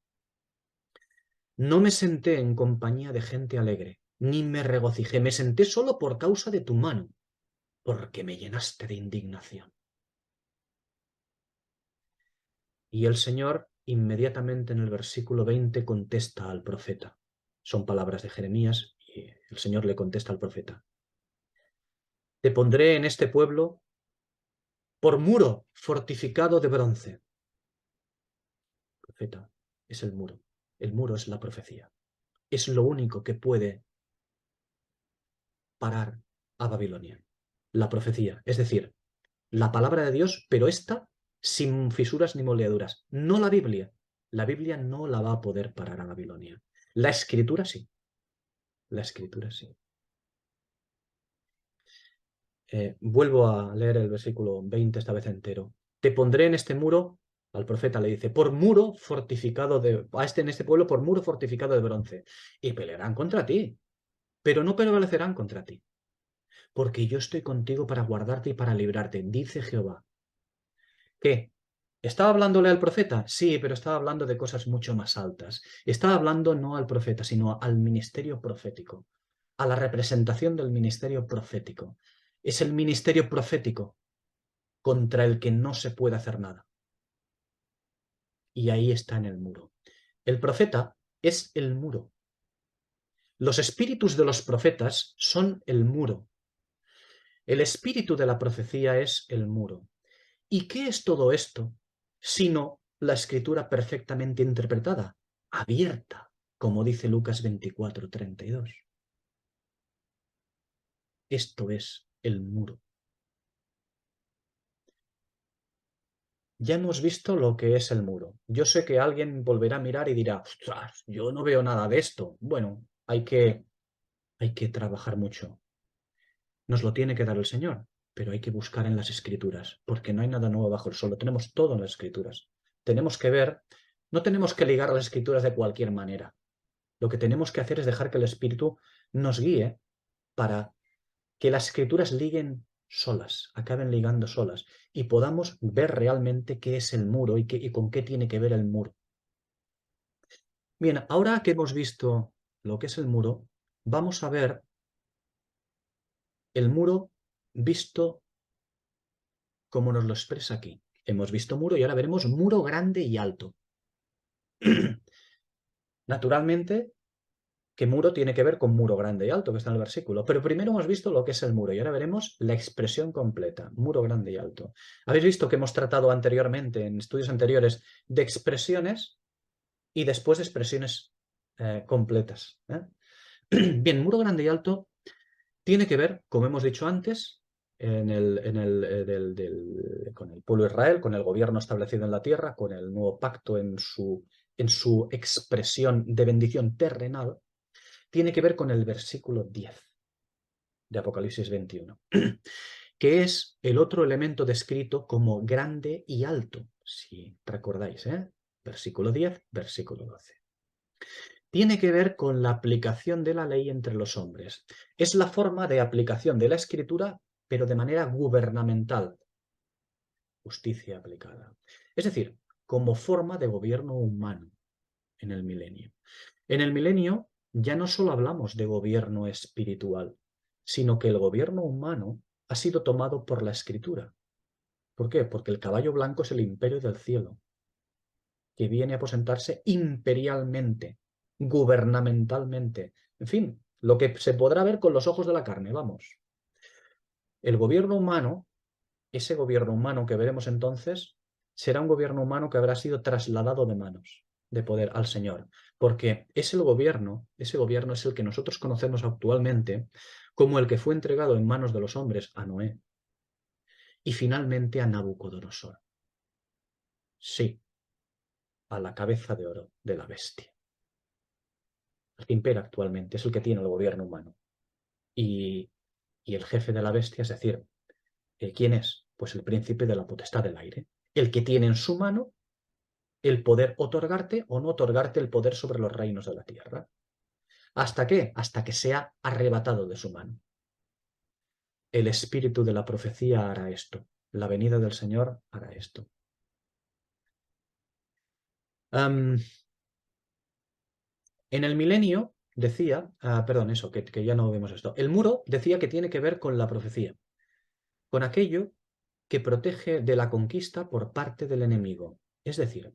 No me senté en compañía de gente alegre, ni me regocijé, me senté solo por causa de tu mano, porque me llenaste de indignación. Y el Señor inmediatamente en el versículo 20 contesta al profeta. Son palabras de Jeremías y el Señor le contesta al profeta: te pondré en este pueblo por muro fortificado de bronce. Profeta, es el muro. El muro es la profecía. Es lo único que puede parar a Babilonia. La profecía, es decir, la palabra de Dios, pero esta sin fisuras ni moldeaduras. No la Biblia. La Biblia no la va a poder parar a Babilonia. La escritura sí. La escritura sí. Vuelvo a leer el versículo 20 esta vez entero. Te pondré en este muro, al profeta le dice, por muro fortificado en este pueblo por muro fortificado de bronce. Y pelearán contra ti, pero no prevalecerán contra ti. Porque yo estoy contigo para guardarte y para librarte, dice Jehová. ¿Qué? ¿Estaba hablándole al profeta? Sí, pero estaba hablando de cosas mucho más altas. Estaba hablando no al profeta, sino al ministerio profético, a la representación del ministerio profético. Es el ministerio profético contra el que no se puede hacer nada. Y ahí está en el muro. El profeta es el muro. Los espíritus de los profetas son el muro. El espíritu de la profecía es el muro. ¿Y qué es todo esto sino la escritura perfectamente interpretada, abierta, como dice Lucas 24:32? Esto es el muro. Ya hemos visto lo que es el muro. Yo sé que alguien volverá a mirar y dirá, ostras, yo no veo nada de esto. Bueno, hay que trabajar mucho. Nos lo tiene que dar el Señor, pero hay que buscar en las Escrituras, porque no hay nada nuevo bajo el sol, lo tenemos todo en las Escrituras. Tenemos que ver, no tenemos que ligar las Escrituras de cualquier manera. Lo que tenemos que hacer es dejar que el Espíritu nos guíe para que las Escrituras liguen solas, acaben ligando solas, y podamos ver realmente qué es el muro y con qué tiene que ver el muro. Bien, ahora que hemos visto lo que es el muro, vamos a ver el muro visto como nos lo expresa aquí. Hemos visto muro y ahora veremos muro grande y alto. Naturalmente, que muro tiene que ver con muro grande y alto, que está en el versículo. Pero primero hemos visto lo que es el muro y ahora veremos la expresión completa, muro grande y alto. Habéis visto que hemos tratado anteriormente, en estudios anteriores, de expresiones y después de expresiones completas. Bien, muro grande y alto tiene que ver, como hemos dicho antes, con el pueblo de Israel, con el gobierno establecido en la tierra, con el nuevo pacto en su expresión de bendición terrenal, tiene que ver con el versículo 10 de Apocalipsis 21, que es el otro elemento descrito como grande y alto, si recordáis, Versículo 10, versículo 12. Tiene que ver con la aplicación de la ley entre los hombres. Es la forma de aplicación de la escritura, pero de manera gubernamental. Justicia aplicada. Es decir, como forma de gobierno humano en el milenio. En el milenio ya no solo hablamos de gobierno espiritual, sino que el gobierno humano ha sido tomado por la escritura. ¿Por qué? Porque el caballo blanco es el imperio del cielo, que viene a aposentarse imperialmente, gubernamentalmente. En fin, lo que se podrá ver con los ojos de la carne, vamos. El gobierno humano, ese gobierno humano que veremos entonces, será un gobierno humano que habrá sido trasladado de manos de poder al Señor, porque es el gobierno, ese gobierno es el que nosotros conocemos actualmente como el que fue entregado en manos de los hombres a Noé y finalmente a Nabucodonosor. Sí, a la cabeza de oro de la bestia. El que impera actualmente es el que tiene el gobierno humano. Y, y el jefe de la bestia, es decir, ¿quién es? Pues el príncipe de la potestad del aire, el que tiene en su mano el poder otorgarte o no otorgarte el poder sobre los reinos de la tierra. ¿Hasta qué? Hasta que sea arrebatado de su mano. El espíritu de la profecía hará esto. La venida del Señor hará esto. En el milenio decía, perdón, eso, que ya no vemos esto. El muro decía que tiene que ver con la profecía, con aquello que protege de la conquista por parte del enemigo. Es decir,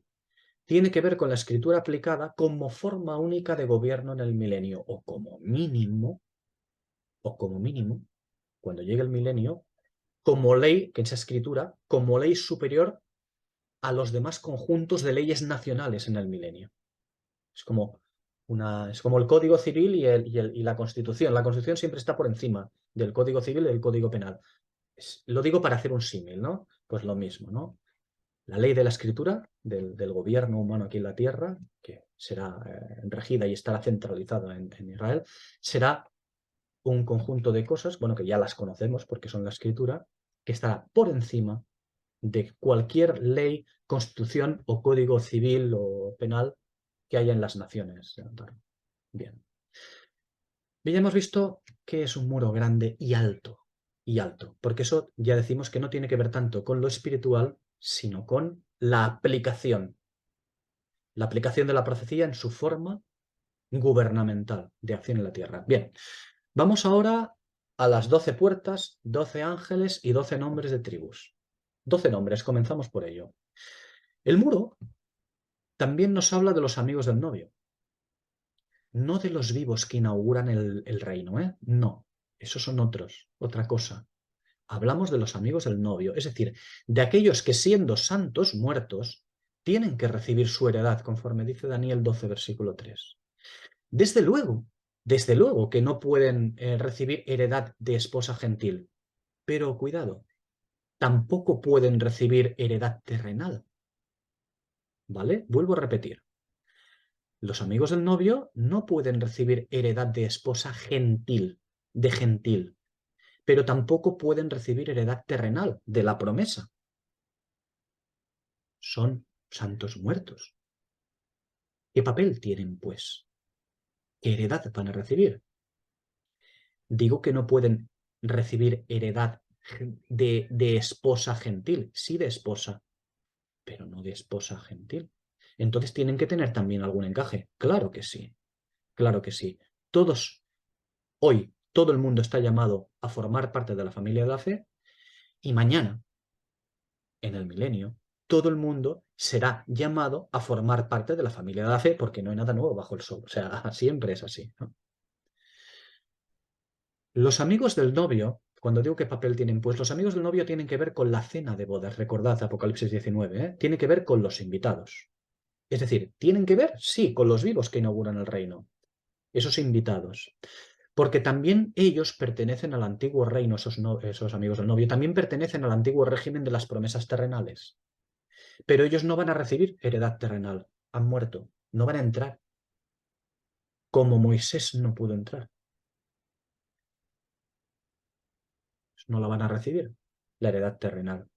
tiene que ver con la escritura aplicada como forma única de gobierno en el milenio, o como mínimo, cuando llegue el milenio, como ley, que esa escritura, como ley superior a los demás conjuntos de leyes nacionales en el milenio. Es como, es como el Código Civil y la Constitución. La Constitución siempre está por encima del Código Civil y del Código Penal. Lo digo para hacer un símil, ¿no? Pues lo mismo, ¿no? La ley de la escritura del gobierno humano aquí en la tierra, que será regida y estará centralizada en Israel, será un conjunto de cosas, bueno, que ya las conocemos porque son la escritura, que estará por encima de cualquier ley, constitución o código civil o penal que haya en las naciones. Bien. Ya hemos visto que es un muro grande y alto, porque eso ya decimos que no tiene que ver tanto con lo espiritual, sino con la aplicación de la profecía en su forma gubernamental de acción en la tierra. Bien, vamos ahora a las 12 puertas, 12 ángeles y 12 nombres de tribus. 12 nombres, comenzamos por ello. El muro también nos habla de los amigos del novio. No de los vivos que inauguran el reino, ¿eh? No, esos son otros, otra cosa. Hablamos de los amigos del novio, es decir, de aquellos que siendo santos muertos, tienen que recibir su heredad, conforme dice Daniel 12, versículo 3. Desde luego que no pueden recibir heredad de esposa gentil, pero cuidado, tampoco pueden recibir heredad terrenal. ¿Vale? Vuelvo a repetir. Los amigos del novio no pueden recibir heredad de esposa gentil, de gentil, pero tampoco pueden recibir heredad terrenal, de la promesa. Son santos muertos. ¿Qué papel tienen, pues? ¿Qué heredad van a recibir? Digo que no pueden recibir heredad de esposa gentil, sí de esposa, pero no de esposa gentil. Entonces tienen que tener también algún encaje. Claro que sí, claro que sí. Hoy, todo el mundo está llamado a formar parte de la familia de la fe y mañana, en el milenio, todo el mundo será llamado a formar parte de la familia de la fe porque no hay nada nuevo bajo el sol. O sea, siempre es así, ¿no? Los amigos del novio, cuando digo qué papel tienen, pues los amigos del novio tienen que ver con la cena de bodas, recordad Apocalipsis 19, ¿eh? Tiene que ver con los invitados. Es decir, ¿tienen que ver? Sí, con los vivos que inauguran el reino, esos invitados. Porque también ellos pertenecen al antiguo reino, esos amigos del novio, también pertenecen al antiguo régimen de las promesas terrenales. Pero ellos no van a recibir heredad terrenal, han muerto, no van a entrar, como Moisés no pudo entrar. No la van a recibir, la heredad terrenal,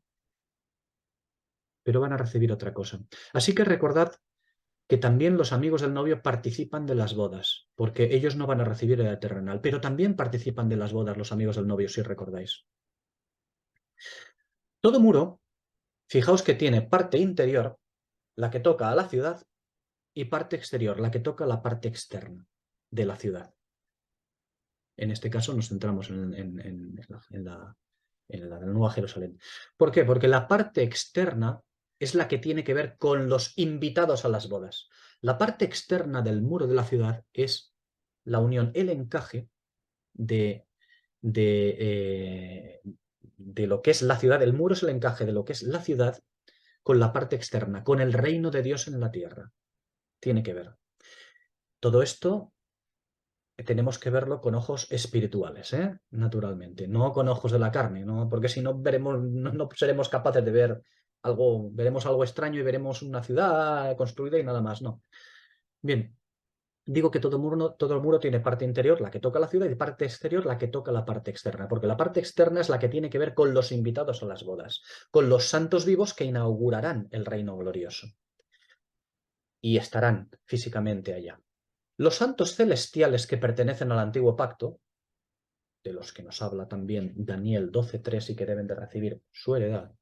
pero van a recibir otra cosa. Así que recordad que también los amigos del novio participan de las bodas, porque ellos no van a recibir heredad terrenal, pero también participan de las bodas los amigos del novio, si recordáis. Todo muro, fijaos que tiene parte interior, la que toca a la ciudad, y parte exterior, la que toca a la parte externa de la ciudad. En este caso nos centramos en la Nueva Jerusalén. ¿Por qué? Porque la parte externa es la que tiene que ver con los invitados a las bodas. La parte externa del muro de la ciudad es la unión, el encaje de, de, eh, de lo que es la ciudad. El muro es el encaje de lo que es la ciudad con la parte externa, con el reino de Dios en la tierra. Tiene que ver. Todo esto tenemos que verlo con ojos espirituales, ¿eh? Naturalmente, no con ojos de la carne, ¿no? Porque si no veremos, no seremos capaces de ver algo, veremos algo extraño y veremos una ciudad construida y nada más, no. Bien, digo que todo el muro tiene parte interior, la que toca la ciudad, y parte exterior, la que toca la parte externa, porque la parte externa es la que tiene que ver con los invitados a las bodas, con los santos vivos que inaugurarán el reino glorioso y estarán físicamente allá. Los santos celestiales que pertenecen al antiguo pacto, de los que nos habla también Daniel 12:3 y que deben de recibir su heredad,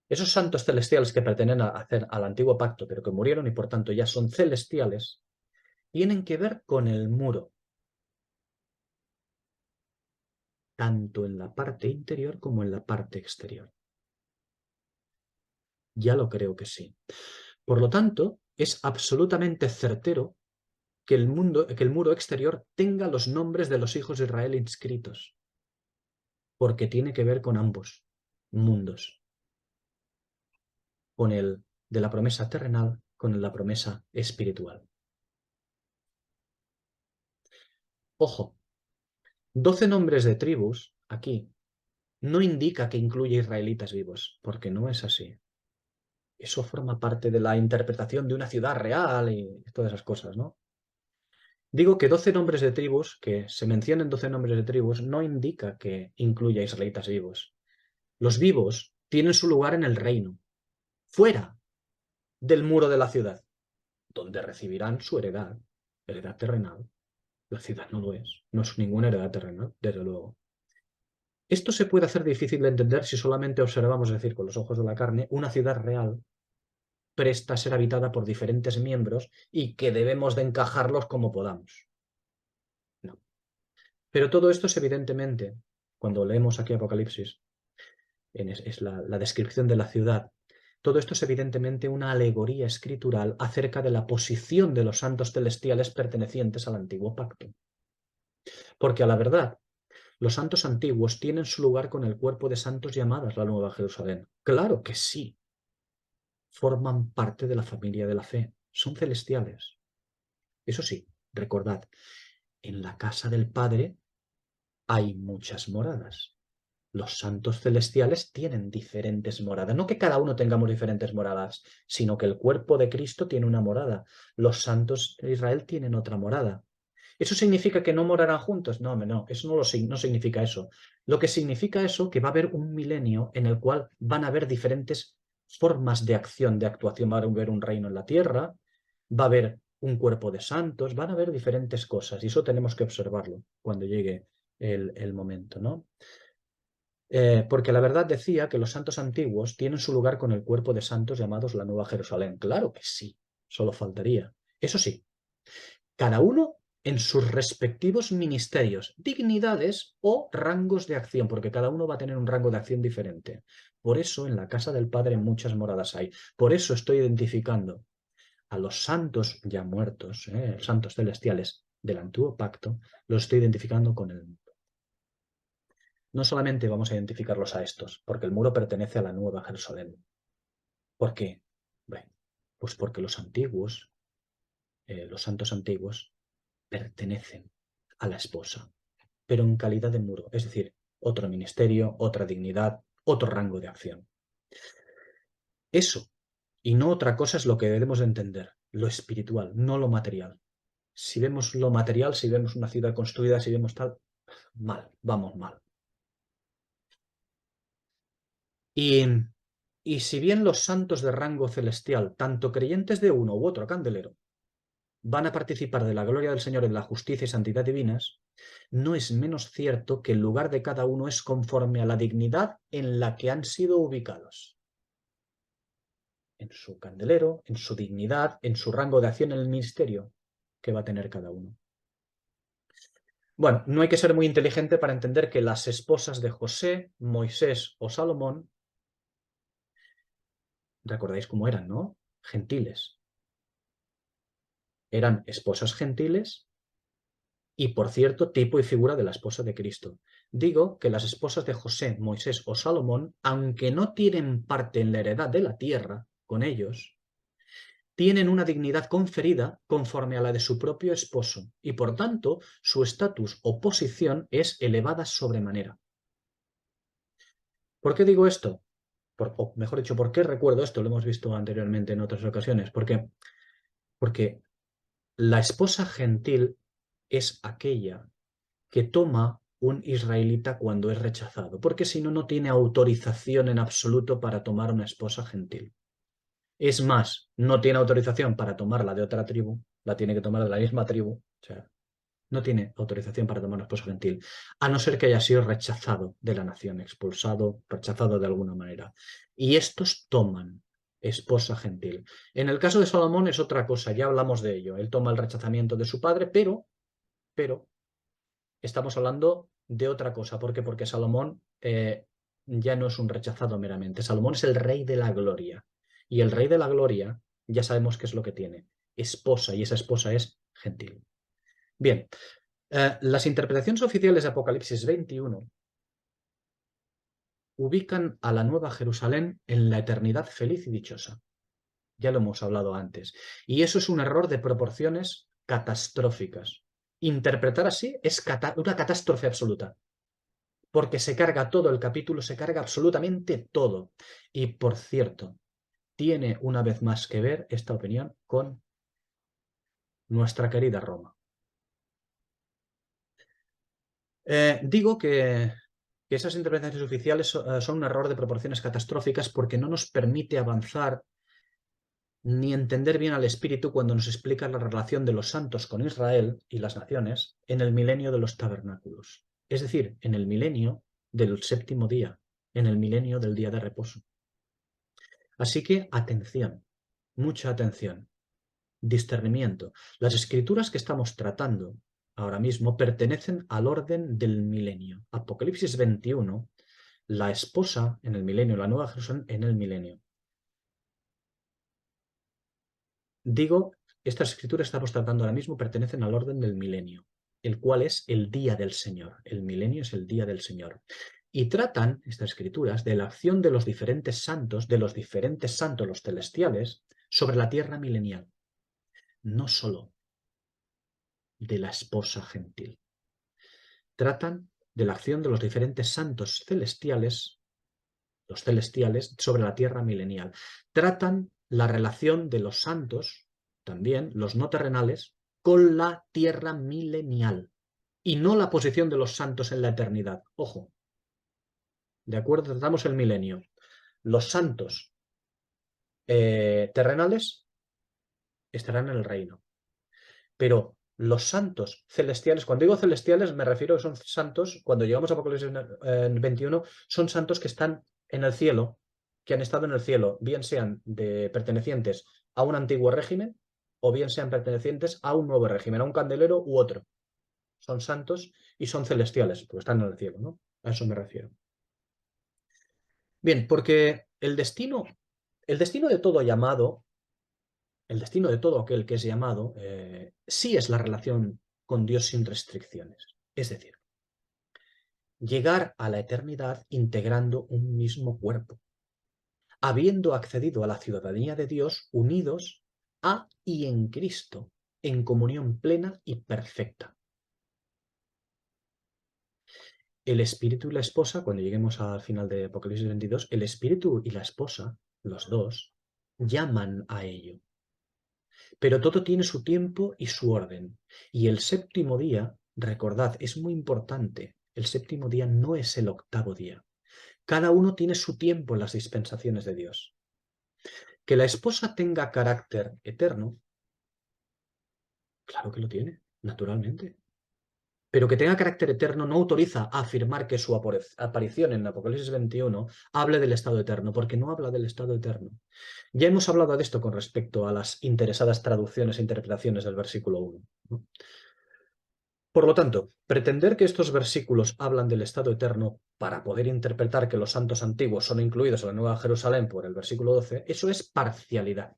esos santos celestiales que pertenecen al antiguo pacto, pero que murieron y por tanto ya son celestiales, tienen que ver con el muro, tanto en la parte interior como en la parte exterior. Ya lo creo que sí. Por lo tanto, es absolutamente certero que el muro exterior tenga los nombres de los hijos de Israel inscritos, porque tiene que ver con ambos mundos, con el de la promesa terrenal, con el de la promesa espiritual. Ojo, 12 nombres de tribus aquí no indica que incluye israelitas vivos, porque no es así. Eso forma parte de la interpretación de una ciudad real y todas esas cosas, ¿no? Digo que 12 nombres de tribus, que se mencionen 12 nombres de tribus, no indica que incluya israelitas vivos. Los vivos tienen su lugar en el reino, fuera del muro de la ciudad, donde recibirán su heredad terrenal. La ciudad no lo es, no es ninguna heredad terrenal, desde luego. Esto se puede hacer difícil de entender si solamente observamos, es decir, con los ojos de la carne, una ciudad real presta a ser habitada por diferentes miembros y que debemos de encajarlos como podamos. No. Pero todo esto es evidentemente, cuando leemos aquí Apocalipsis, es la descripción de la ciudad, Todo esto es evidentemente una alegoría escritural acerca de la posición de los santos celestiales pertenecientes al antiguo pacto. Porque a la verdad, los santos antiguos tienen su lugar con el cuerpo de santos llamadas la Nueva Jerusalén. Claro que sí. Forman parte de la familia de la fe. Son celestiales. Eso sí, recordad, en la casa del Padre hay muchas moradas. Los santos celestiales tienen diferentes moradas. No que cada uno tengamos diferentes moradas, sino que el cuerpo de Cristo tiene una morada. Los santos de Israel tienen otra morada. ¿Eso significa que no morarán juntos? No, no, eso no significa eso. Lo que significa eso que va a haber un milenio en el cual van a haber diferentes formas de acción, de actuación. Va a haber un reino en la tierra, va a haber un cuerpo de santos, van a haber diferentes cosas y eso tenemos que observarlo cuando llegue el momento, ¿no? Porque la verdad decía que los santos antiguos tienen su lugar con el cuerpo de santos llamados la Nueva Jerusalén. Claro que sí, solo faltaría. Eso sí, cada uno en sus respectivos ministerios, dignidades o rangos de acción, porque cada uno va a tener un rango de acción diferente. Por eso en la casa del Padre muchas moradas hay. Por eso estoy identificando a los santos ya muertos, santos celestiales del antiguo pacto, los estoy identificando con el... No solamente vamos a identificarlos a estos, porque el muro pertenece a la Nueva Jerusalén. ¿Por qué? Bueno, pues porque los antiguos, los santos antiguos, pertenecen a la esposa, pero en calidad de muro, es decir, otro ministerio, otra dignidad, otro rango de acción. Eso, y no otra cosa, es lo que debemos de entender, lo espiritual, no lo material. Si vemos lo material, si vemos una ciudad construida, si vemos tal, mal, vamos mal. Y, y si bien los santos de rango celestial, tanto creyentes de uno u otro candelero, van a participar de la gloria del Señor en la justicia y santidad divinas, no es menos cierto que el lugar de cada uno es conforme a la dignidad en la que han sido ubicados. En su candelero, en su dignidad, en su rango de acción en el ministerio que va a tener cada uno. Bueno, no hay que ser muy inteligente para entender que las esposas de José, Moisés o Salomón, recordáis cómo eran, ¿no? Gentiles. Eran esposas gentiles y, por cierto, tipo y figura de la esposa de Cristo. Digo que las esposas de José, Moisés o Salomón, aunque no tienen parte en la heredad de la tierra con ellos, tienen una dignidad conferida conforme a la de su propio esposo y, por tanto, su estatus o posición es elevada sobremanera. ¿Por qué digo esto? O mejor dicho, ¿por qué recuerdo esto? Lo hemos visto anteriormente en otras ocasiones. Porque la esposa gentil es aquella que toma un israelita cuando es rechazado, porque si no, no tiene autorización en absoluto para tomar una esposa gentil. Es más, no tiene autorización para tomarla de otra tribu, la tiene que tomar de la misma tribu, o sea, no tiene autorización para tomar una esposa gentil, a no ser que haya sido rechazado de la nación, expulsado, rechazado de alguna manera. Y estos toman esposa gentil. En el caso de Salomón es otra cosa, ya hablamos de ello. Él toma el rechazamiento de su padre, pero estamos hablando de otra cosa. ¿Por qué? Porque Salomón ya no es un rechazado meramente. Salomón es el rey de la gloria. Y el rey de la gloria, ya sabemos qué es lo que tiene. Esposa, y esa esposa es gentil. Bien, las interpretaciones oficiales de Apocalipsis 21 ubican a la Nueva Jerusalén en la eternidad feliz y dichosa. Ya lo hemos hablado antes. Y eso es un error de proporciones catastróficas. Interpretar así es una catástrofe absoluta. Porque se carga todo el capítulo, se carga absolutamente todo. Y por cierto, tiene una vez más que ver esta opinión con nuestra querida Roma. Digo que esas interpretaciones oficiales son un error de proporciones catastróficas porque no nos permite avanzar ni entender bien al Espíritu cuando nos explica la relación de los santos con Israel y las naciones en el milenio de los tabernáculos. Es decir, en el milenio del séptimo día, en el milenio del día de reposo. Así que atención, mucha atención, discernimiento. Las escrituras que estamos tratando ahora mismo pertenecen al orden del milenio. Apocalipsis 21, la esposa en el milenio, la nueva Jerusalén en el milenio. Digo, estas escrituras que estamos tratando ahora mismo pertenecen al orden del milenio, el cual es el día del Señor. El milenio es el día del Señor. Y tratan estas escrituras de la acción de los diferentes santos, los celestiales, sobre la tierra milenial. No solo de la esposa gentil. Tratan de la acción de los diferentes santos celestiales, los celestiales, sobre la tierra milenial. Tratan la relación de los santos, también los no terrenales, con la tierra milenial. Y no la posición de los santos en la eternidad. Ojo. ¿De acuerdo? Tratamos el milenio. Los santos terrenales estarán en el reino. Pero los santos celestiales, cuando digo celestiales me refiero a que son santos, cuando llegamos a Apocalipsis 21, son santos que están en el cielo, que han estado en el cielo, bien sean pertenecientes a un antiguo régimen o bien sean pertenecientes a un nuevo régimen, a un candelero u otro. Son santos y son celestiales, porque están en el cielo, ¿no? A eso me refiero. Bien, porque el destino de todo llamado, el destino de todo aquel que es llamado, sí es la relación con Dios sin restricciones. Es decir, llegar a la eternidad integrando un mismo cuerpo, habiendo accedido a la ciudadanía de Dios unidos a y en Cristo, en comunión plena y perfecta. El espíritu y la esposa, cuando lleguemos al final de Apocalipsis 22, el espíritu y la esposa, los dos, llaman a ello. Pero todo tiene su tiempo y su orden. Y el séptimo día, recordad, es muy importante, el séptimo día no es el octavo día. Cada uno tiene su tiempo en las dispensaciones de Dios. Que la esposa tenga carácter eterno, claro que lo tiene, naturalmente. Pero que tenga carácter eterno no autoriza a afirmar que su aparición en Apocalipsis 21 hable del estado eterno, porque no habla del estado eterno. Ya hemos hablado de esto con respecto a las interesadas traducciones e interpretaciones del versículo 1, ¿no? Por lo tanto, pretender que estos versículos hablan del estado eterno para poder interpretar que los santos antiguos son incluidos en la Nueva Jerusalén por el versículo 12, eso es parcialidad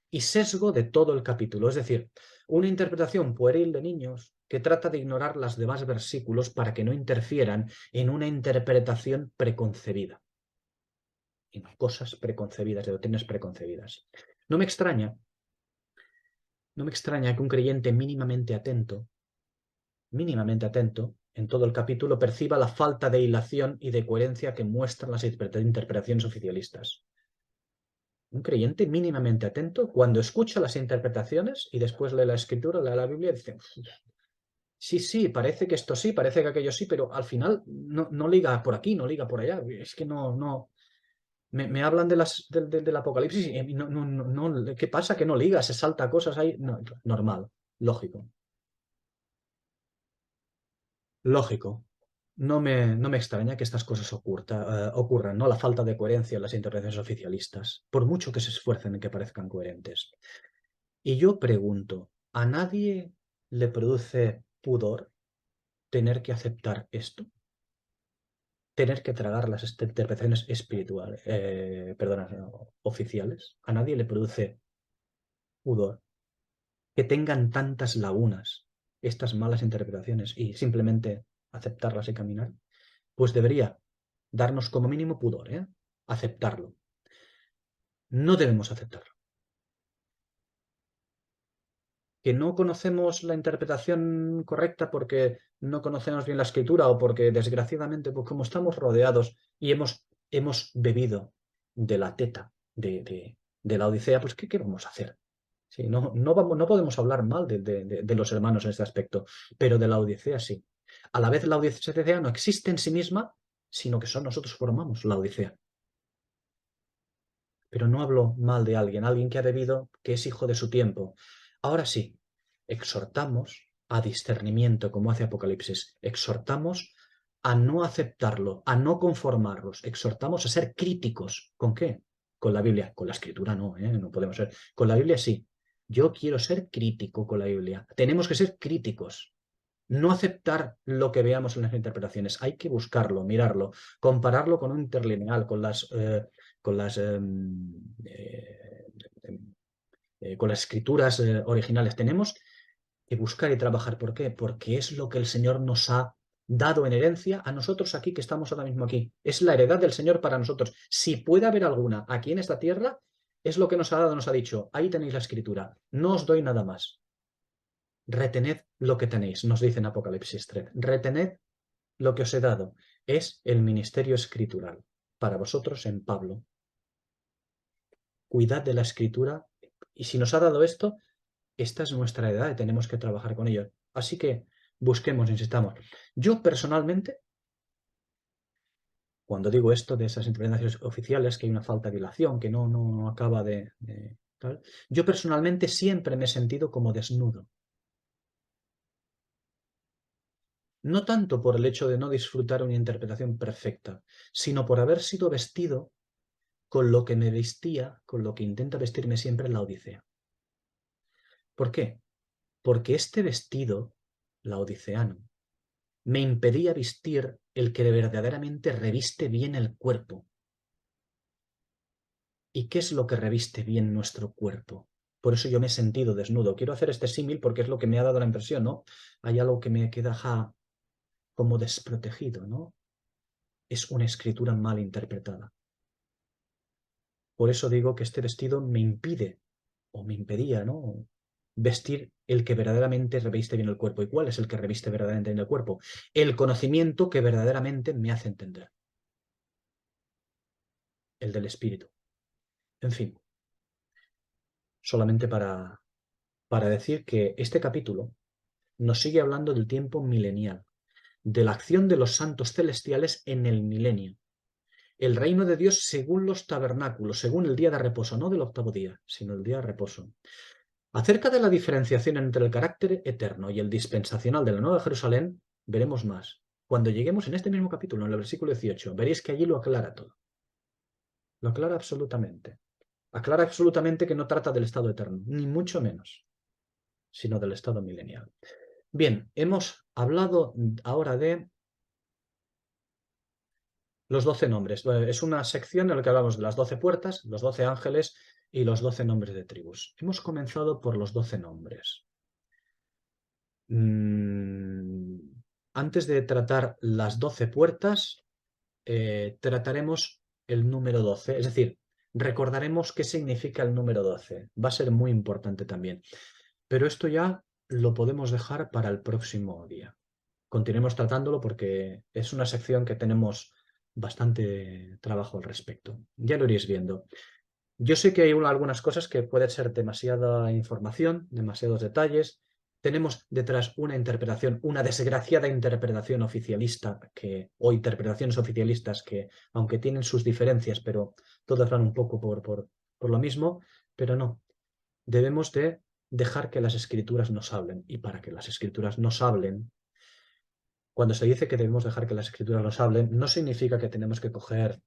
y sesgo de todo el capítulo, es decir, una interpretación pueril de niños que trata de ignorar los demás versículos para que no interfieran en una interpretación preconcebida, en cosas preconcebidas, de doctrinas preconcebidas. No me extraña que un creyente mínimamente atento, en todo el capítulo perciba la falta de hilación y de coherencia que muestran las interpretaciones oficialistas. Un creyente mínimamente atento, cuando escucha las interpretaciones y después lee la escritura, lee la Biblia, dice, sí, parece que esto sí, parece que aquello sí, pero al final no liga por aquí, no liga por allá. Es que no. Me hablan del Apocalipsis y no, ¿qué pasa? Que no liga, se salta cosas ahí. No, normal, lógico. Lógico. No me extraña que estas cosas ocurran, ¿no? La falta de coherencia en las interpretaciones oficialistas, por mucho que se esfuercen en que parezcan coherentes. Y yo pregunto, ¿a nadie le produce pudor tener que aceptar esto? Tener que tragar las interpretaciones espirituales, oficiales. ¿A nadie le produce pudor que tengan tantas lagunas estas malas interpretaciones y simplemente aceptarlas y caminar? Pues debería darnos como mínimo pudor, ¿eh? Aceptarlo. No debemos aceptarlo. Que no conocemos la interpretación correcta porque no conocemos bien la escritura o porque desgraciadamente, pues como estamos rodeados y hemos bebido de la teta de la Odisea, pues ¿qué vamos a hacer? Sí, no podemos hablar mal de los hermanos en este aspecto, pero de la Odisea sí. A la vez la Odisea no existe en sí misma, sino que nosotros formamos la Odisea. Pero no hablo mal de alguien que ha bebido, que es hijo de su tiempo. Ahora sí, exhortamos a discernimiento, como hace Apocalipsis. Exhortamos a no aceptarlo, a no conformarlos. Exhortamos a ser críticos. ¿Con qué? Con la Biblia. Con la escritura no, ¿eh? No podemos ser. Con la Biblia sí. Yo quiero ser crítico con la Biblia. Tenemos que ser críticos. No aceptar lo que veamos en las interpretaciones. Hay que buscarlo, mirarlo, compararlo con un interlineal, con las con las escrituras originales. Tenemos que buscar y trabajar. ¿Por qué? Porque es lo que el Señor nos ha dado en herencia a nosotros aquí, que estamos ahora mismo aquí. Es la heredad del Señor para nosotros. Si puede haber alguna aquí en esta tierra, es lo que nos ha dado, nos ha dicho. Ahí tenéis la escritura. No os doy nada más. Retened lo que tenéis, nos dice en Apocalipsis 3. Retened lo que os he dado. Es el ministerio escritural para vosotros en Pablo. Cuidad de la escritura. Y si nos ha dado esto, esta es nuestra edad y tenemos que trabajar con ello. Así que busquemos, insistamos. Yo personalmente, cuando digo esto de esas interpretaciones oficiales, que hay una falta de dilación, que no acaba tal, yo personalmente siempre me he sentido como desnudo. No tanto por el hecho de no disfrutar una interpretación perfecta, sino por haber sido vestido con lo que me vestía, con lo que intenta vestirme siempre en la Odisea. ¿Por qué? Porque este vestido, laodiceano, me impedía vestir el que verdaderamente reviste bien el cuerpo. ¿Y qué es lo que reviste bien nuestro cuerpo? Por eso yo me he sentido desnudo. Quiero hacer este símil porque es lo que me ha dado la impresión, ¿no? Hay algo que me queda como desprotegido, ¿no? Es una escritura mal interpretada. Por eso digo que este vestido me impide, o me impedía, ¿no? Vestir el que verdaderamente reviste bien el cuerpo. ¿Y cuál es el que reviste verdaderamente bien el cuerpo? El conocimiento que verdaderamente me hace entender. El del espíritu. En fin, solamente para decir que este capítulo nos sigue hablando del tiempo milenial, de la acción de los santos celestiales en el milenio. El reino de Dios según los tabernáculos, según el día de reposo, no del octavo día, sino el día de reposo. Acerca de la diferenciación entre el carácter eterno y el dispensacional de la Nueva Jerusalén, veremos más. Cuando lleguemos en este mismo capítulo, en el versículo 18, veréis que allí lo aclara todo. Lo aclara absolutamente. Aclara absolutamente que no trata del estado eterno, ni mucho menos, sino del estado milenial. Bien, hemos hablado ahora de los 12 nombres. Es una sección en la que hablamos de las 12 puertas, los 12 ángeles y los 12 nombres de tribus. Hemos comenzado por los 12 nombres. Antes de tratar las 12 puertas, trataremos el número 12, es decir, recordaremos qué significa el número 12. Va a ser muy importante también. Pero esto ya lo podemos dejar para el próximo día. Continuemos tratándolo porque es una sección que tenemos bastante trabajo al respecto. Ya lo iréis viendo. Yo sé que hay algunas cosas que pueden ser demasiada información, demasiados detalles. Tenemos detrás una interpretación, una desgraciada interpretación oficialista, o interpretaciones oficialistas que, aunque tienen sus diferencias, pero todas van un poco por lo mismo, pero no. Debemos de dejar que las escrituras nos hablen. Y para que las escrituras nos hablen, cuando se dice que debemos dejar que las escrituras nos hablen, no significa que tenemos que coger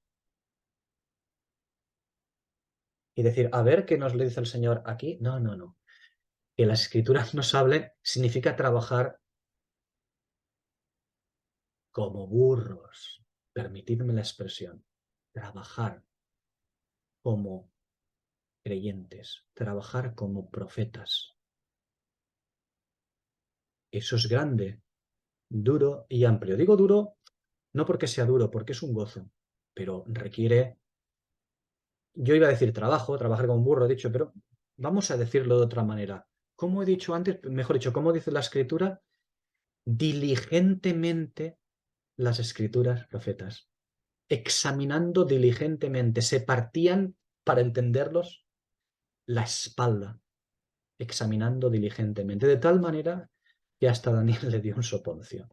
y decir, a ver qué nos le dice el Señor aquí. No, no, no. Que las escrituras nos hablen significa trabajar como burros. Permitidme la expresión. Trabajar como creyentes. Trabajar como profetas. Eso es grande, duro y amplio. Digo duro no porque sea duro, porque es un gozo, pero requiere, yo iba a decir trabajar como un burro, he dicho, pero vamos a decirlo de otra manera. Como he dicho antes, mejor dicho, como dice la escritura, diligentemente las escrituras profetas, examinando diligentemente, se partían para entenderlos la espalda, examinando diligentemente, de tal manera que hasta Daniel le dio un soponcio.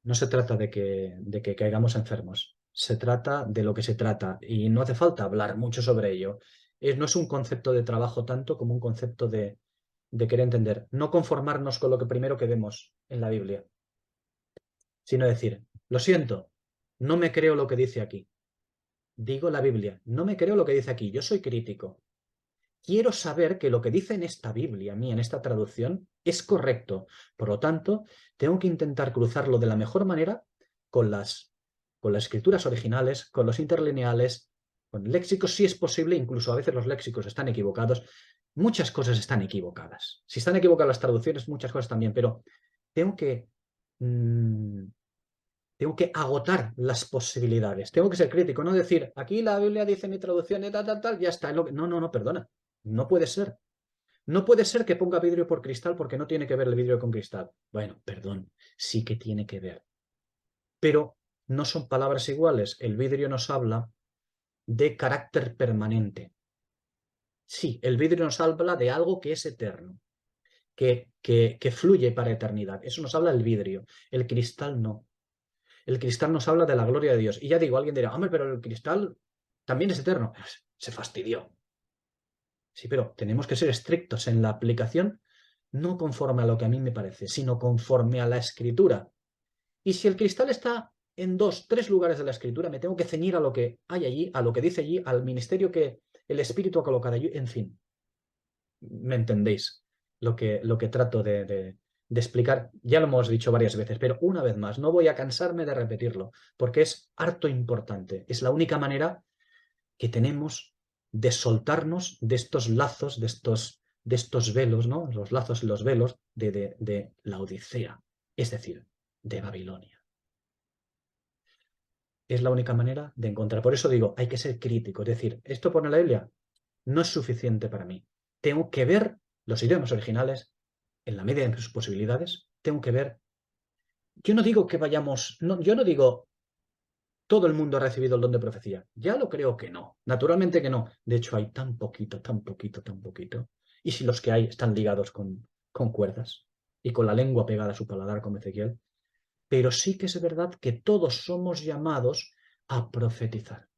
No se trata de que caigamos enfermos, se trata de lo que se trata y no hace falta hablar mucho sobre ello. No es un concepto de trabajo tanto como un concepto de querer entender, no conformarnos con lo que primero que vemos en la Biblia, sino decir, lo siento, no me creo lo que dice aquí. Digo la Biblia, no me creo lo que dice aquí, yo soy crítico. Quiero saber que lo que dice en esta Biblia, a mí, en esta traducción, es correcto. Por lo tanto, tengo que intentar cruzarlo de la mejor manera con las escrituras originales, con los interlineales, Con léxicos sí es posible, incluso a veces los léxicos están equivocados. Muchas cosas están equivocadas. Si están equivocadas las traducciones, muchas cosas también, pero tengo que, mm, tengo que agotar las posibilidades. Tengo que ser crítico, no decir, aquí la Biblia dice mi traducción y tal, tal, tal, ya está. No, no, no, perdona. No puede ser. No puede ser que ponga vidrio por cristal porque no tiene que ver el vidrio con cristal. Bueno, perdón, sí que tiene que ver. Pero no son palabras iguales. El vidrio nos habla de carácter permanente. Sí, el vidrio nos habla de algo que es eterno, que fluye para eternidad. Eso nos habla el vidrio. El cristal no. El cristal nos habla de la gloria de Dios. Y ya digo, alguien dirá, hombre, pero el cristal también es eterno. Se fastidió. Sí, pero tenemos que ser estrictos en la aplicación, no conforme a lo que a mí me parece, sino conforme a la escritura. Y si el cristal está en 2, 3 lugares de la escritura, me tengo que ceñir a lo que hay allí, a lo que dice allí, al ministerio que el Espíritu ha colocado allí, en fin. ¿Me entendéis? Lo que trato de explicar, ya lo hemos dicho varias veces, pero una vez más, no voy a cansarme de repetirlo, porque es harto importante. Es la única manera que tenemos de soltarnos de estos lazos, de estos velos, ¿no? Los lazos y los velos de la Odisea, es decir, de Babilonia. Es la única manera de encontrar. Por eso digo, hay que ser crítico. Es decir, esto pone la Biblia, no es suficiente para mí. Tengo que ver los idiomas originales en la medida de sus posibilidades. Tengo que ver. Yo no digo que vayamos. No, yo no digo todo el mundo ha recibido el don de profecía. Ya lo creo que no. Naturalmente que no. De hecho, hay tan poquito, tan poquito, tan poquito. Y si los que hay están ligados con cuerdas y con la lengua pegada a su paladar, como Ezequiel. Pero sí que es verdad que todos somos llamados a profetizar.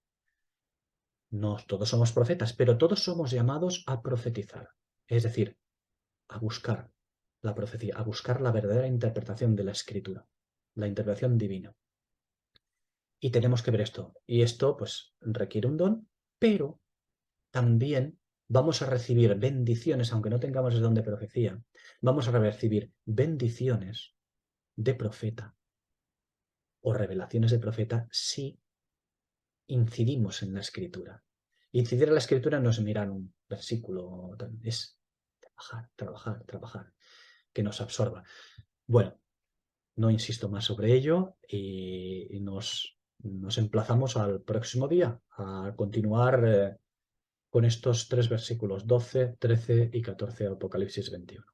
No todos somos profetas, pero todos somos llamados a profetizar. Es decir, a buscar la profecía, a buscar la verdadera interpretación de la escritura, la interpretación divina. Y tenemos que ver esto. Y esto, pues, requiere un don, pero también vamos a recibir bendiciones, aunque no tengamos el don de profecía, vamos a recibir bendiciones de profeta o revelaciones de profeta si incidimos en la escritura. Incidir en la escritura no es mirar un versículo, es trabajar, trabajar, trabajar, que nos absorba. Bueno, no insisto más sobre ello y nos emplazamos al próximo día a continuar con estos 3 versículos, 12, 13 y 14 de Apocalipsis 21.